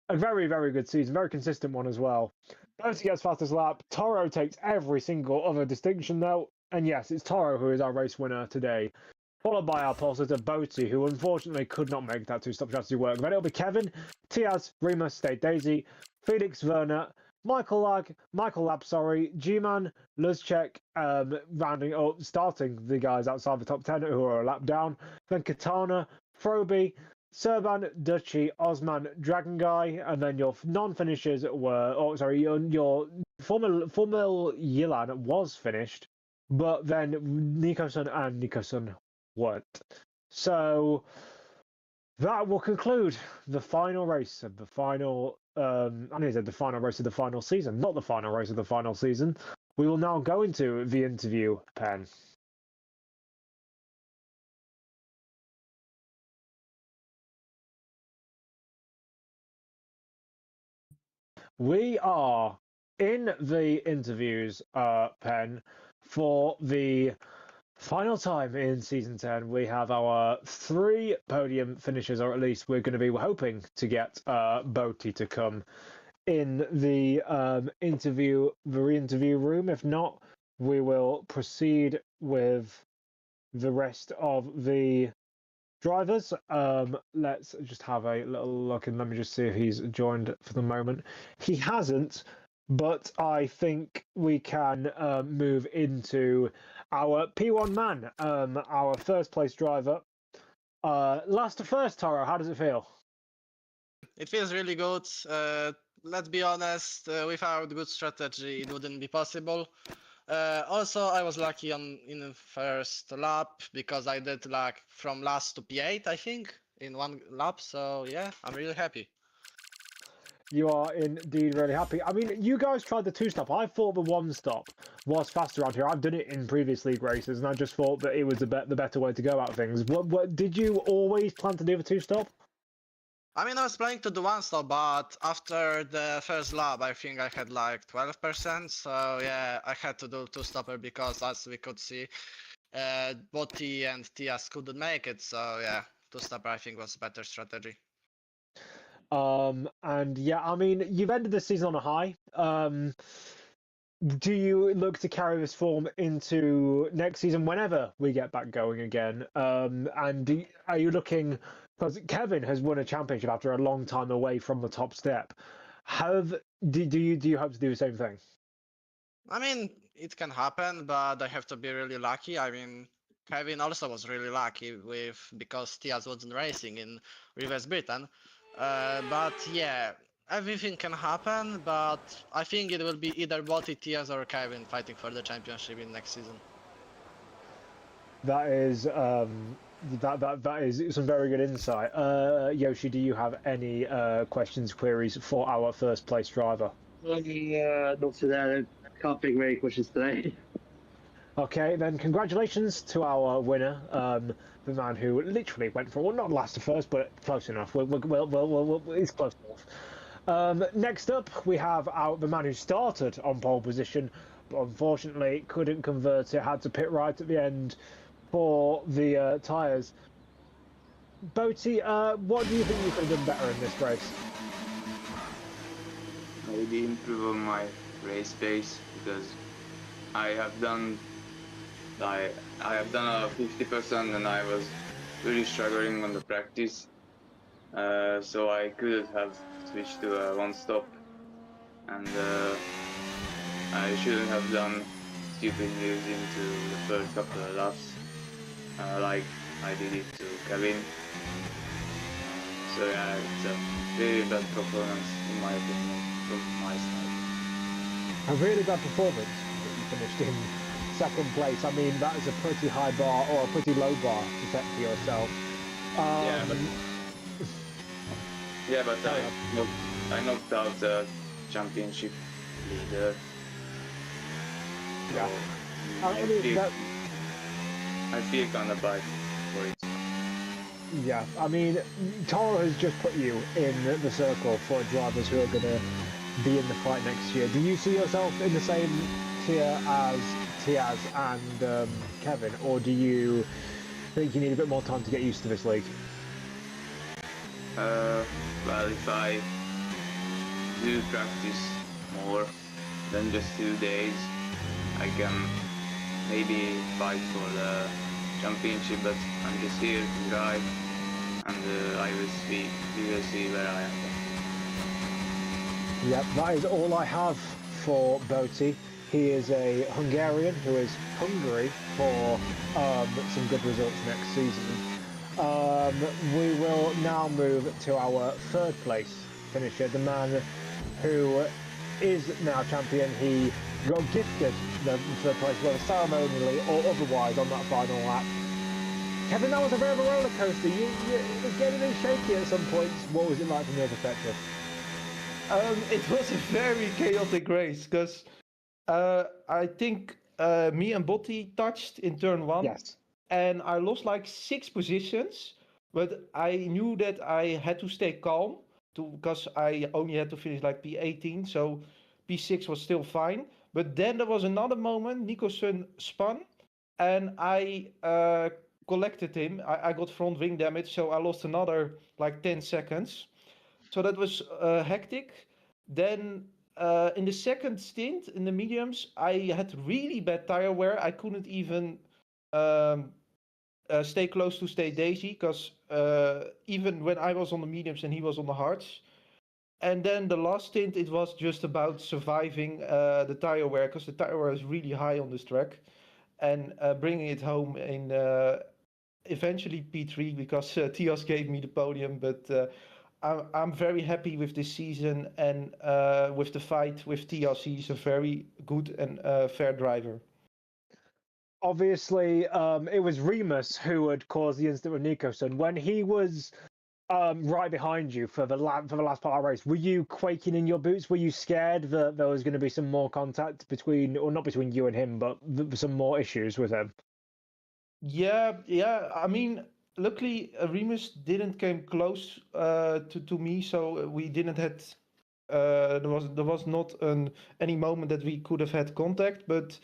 a very, very good season, very consistent one as well. Both gets fastest lap. Toro takes every single other distinction though, and yes, it's Toro who is our race winner today, followed by our pole sitter Boaty, who unfortunately could not make that two-stop strategy work. Then it'll be Kevin, Tiaz, Remus, Stay Daisy, Felix Werner, Michael Lab, G-Man, Luzchek, rounding up, starting the guys outside the top 10 who are a lap down. Then Katana, Froby, Serban, Dutchy, Osman, Dragon Guy, and then your non-finishers were, your Formula Yilan was finished, but then Nikosun and Nikosun weren't. So that will conclude the final race of the final. I said the final race of the final season, not the final race of the final season. We will now go into the interview pen. We are in the interviews pen for the final time in season 10. We have our 3 podium finishers, or at least we're going to be hoping to get Boaty to come in the interview room. If not, we will proceed with the rest of the drivers. Let's just have a little look, and let me just see if he's joined for the moment. He hasn't, but I think we can move into our P1 man, our first place driver. Last to first, Toro, how does it feel? It feels really good. Let's be honest, without good strategy, it wouldn't be possible. Also, I was lucky in the first lap because I did like from last to P8, I think, in one lap. So yeah, I'm really happy. You are indeed really happy. I mean, you guys tried the 2-stop. I thought the 1-stop was faster around here. I've done it in previous league races, and I just thought that it was the better way to go about things. What did you always plan to do the 2-stop? I mean, I was planning to do 1-stop, but after the first lap, I think I had like 12%. So yeah, I had to do 2-stopper because, as we could see, Botti and Tias couldn't make it. So yeah, 2-stopper I think was a better strategy. And yeah, I mean, you've ended the season on a high. Do you look to carry this form into next season whenever we get back going again? And are you looking, because Kevin has won a championship after a long time away from the top step. Do you hope to do the same thing? I mean, it can happen, but I have to be really lucky. I mean, Kevin also was really lucky because Tias wasn't racing in Reverse Britain. But yeah, everything can happen, but I think it will be either Botti, Tias, or Kevin fighting for the championship in next season. That is that is some very good insight. Yoshi, do you have any questions, queries for our first place driver? Yeah, not today. I can't think of any questions today. Okay, then congratulations to our winner, the man who literally went for, well, not last to first, but close enough. It's close enough. Next up, we have the man who started on pole position, but unfortunately couldn't convert it, had to pit right at the end for the tyres. Boaty, what do you think you could have done better in this race? Maybe improve on my race pace, because I have done a 50% and I was really struggling on the practice. So I could have switched to a one stop, and I shouldn't have done stupid moves into the first couple of laps, like I did it to Kevin. So yeah, it's a really bad performance in my opinion from my side. A really bad performance that you finished in second place. I mean, that is a pretty high bar or a pretty low bar to set for yourself. Yeah, but I knocked out the championship leader. Yeah. So I mean, I feel kind of bad for it. Yeah, I mean, Toro has just put you in the circle for drivers who are going to be in the fight next year. Do you see yourself in the same tier as Tiaz and Kevin, or do you think you need a bit more time to get used to this league? Well, if I do practice more than just 2 days, I can maybe fight for the championship, but I'm just here to drive, and we will see where I am. Yep, that is all I have for Boti. He is a Hungarian who is hungry for some good results next season. We will now move to our third place finisher, the man who is now champion. He got gifted the third place, whether ceremonially or otherwise, on that final lap. Kevin, that was a bit of a roller coaster. You were getting a bit shaky at some points. What was it like from your perspective? It was a very chaotic race because I think me and Botti touched in turn 1. Yes. And I lost like 6 positions, but I knew that I had to stay calm because I only had to finish like P18, so P6 was still fine. But then there was another moment, Nicoson spun, and I collected him. I got front wing damage, so I lost another like 10 seconds. So that was hectic. Then in the second stint in the mediums, I had really bad tire wear. I couldn't even stay close to Stay Daisy because even when I was on the mediums and he was on the hards. And then the last stint, it was just about surviving the tire wear because the tire wear is really high on this track, and bringing it home in eventually P3 because Tias gave me the podium. But I'm very happy with this season and with the fight with Tias. He's a very good and fair driver. Obviously, it was Remus who had caused the incident with Nicoson. When he was right behind you for the last part of the race, were you quaking in your boots? Were you scared that there was going to be some more contact between, or not between you and him, but some more issues with him? Yeah. I mean, luckily Remus didn't came close to me, so we didn't had. There was not any moment that we could have had contact, but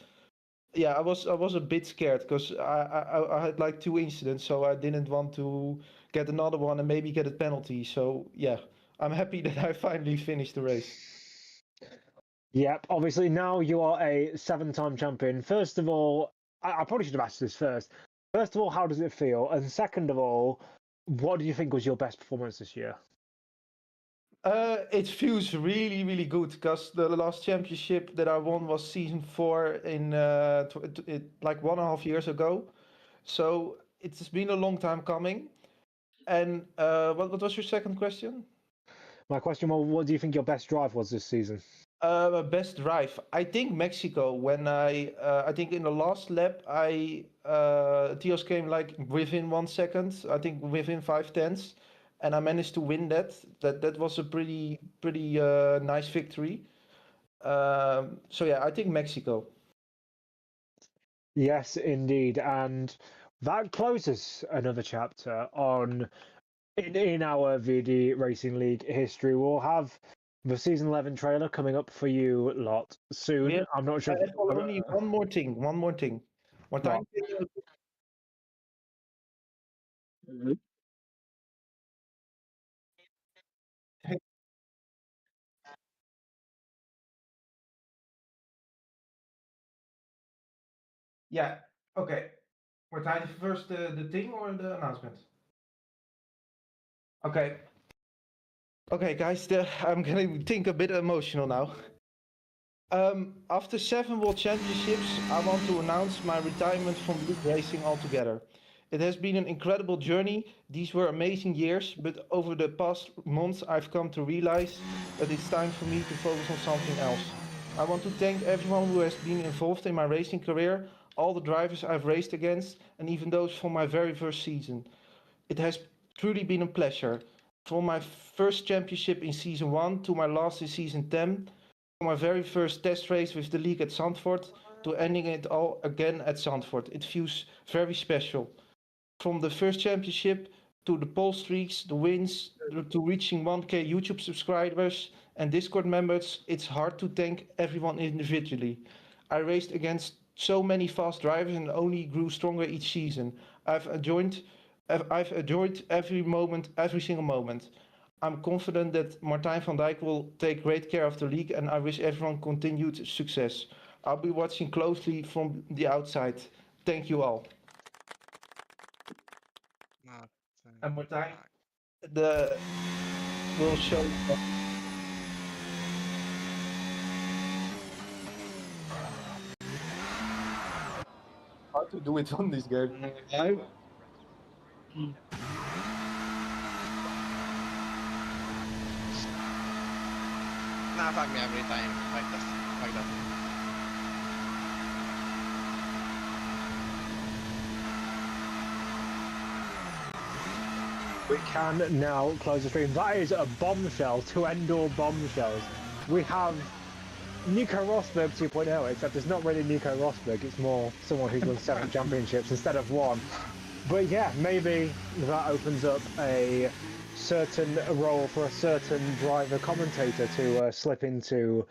yeah, I was a bit scared because I had like 2 incidents, so I didn't want to get another one and maybe get a penalty. So yeah, I'm happy that I finally finished the race. Yep, obviously now you are a 7-time champion. First of all, I probably should have asked this first. First of all, how does it feel? And second of all, what do you think was your best performance this year? It feels really, really good because the last championship that I won was season 4 in like 1.5 years ago. So it's been a long time coming. And what was your second question? My question was, what do you think your best drive was this season? Best drive. I think Mexico. When I think in the last lap, Tios came like within 1 second. I think within 5/10, and I managed to win that. That was a pretty nice victory. So yeah, I think Mexico. Yes, indeed, and that closes another chapter on in our VD Racing League history. We'll have the season 11 trailer coming up for you lot soon. Yeah, I'm not sure. only one more thing. One more thing. One time. Yeah. Okay. Martijn, first the thing or the announcement? Okay. Okay, guys, I'm gonna think a bit emotional now. After 7 World Championships, I want to announce my retirement from league racing altogether. It has been an incredible journey. These were amazing years, but over the past months, I've come to realize that it's time for me to focus on something else. I want to thank everyone who has been involved in my racing career, all the drivers I've raced against, and even those from my very first season. It has truly been a pleasure. From my first championship in season 1 to my last in season 10, from my very first test race with the league at Zandvoort to ending it all again at Zandvoort. It feels very special. From the first championship to the pole streaks, the wins, to reaching 1K YouTube subscribers and Discord members, it's hard to thank everyone individually. I raced against so many fast drivers and only grew stronger each season. I've enjoyed every moment, every single moment. I'm confident that Martijn van Dijk will take great care of the league, and I wish everyone continued success. I'll be watching closely from the outside. Thank you all. And Martijn, will show. How to do it on this game? Nah, fuck me every time. Like that. Like that. We can now close the stream. That is a bombshell to end all bombshells. We have Nico Rosberg 2.0, except it's not really Nico Rosberg, it's more someone who's won 7 championships instead of 1. But yeah, maybe that opens up a certain role for a certain driver commentator to slip into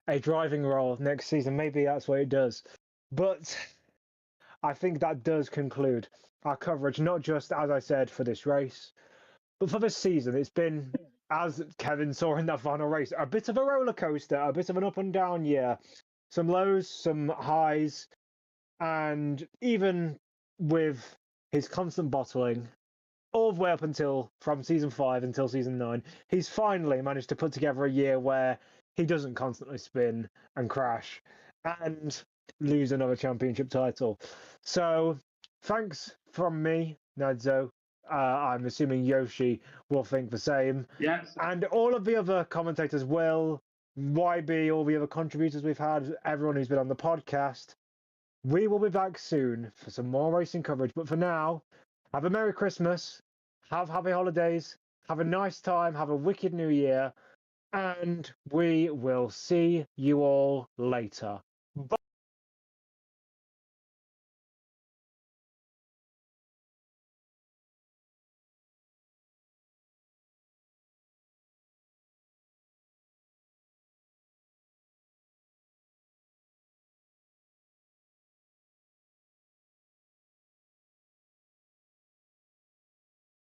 a driving role next season. Maybe that's what it does. But I think that does conclude our coverage, not just, as I said, for this race, but for this season. It's been, as Kevin saw in that final race, a bit of a roller coaster, a bit of an up and down year. Some lows, some highs, and even with his constant bottling, all the way up until from season 5 until season 9, he's finally managed to put together a year where he doesn't constantly spin and crash and lose another championship title. So thanks from me, Nadzo. I'm assuming Yoshi will think the same. Yes. And all of the other commentators will, YB, all the other contributors we've had, everyone who's been on the podcast. We will be back soon for some more racing coverage. But for now, have a Merry Christmas, have happy holidays, have a nice time, have a wicked New Year, and we will see you all later. Bye.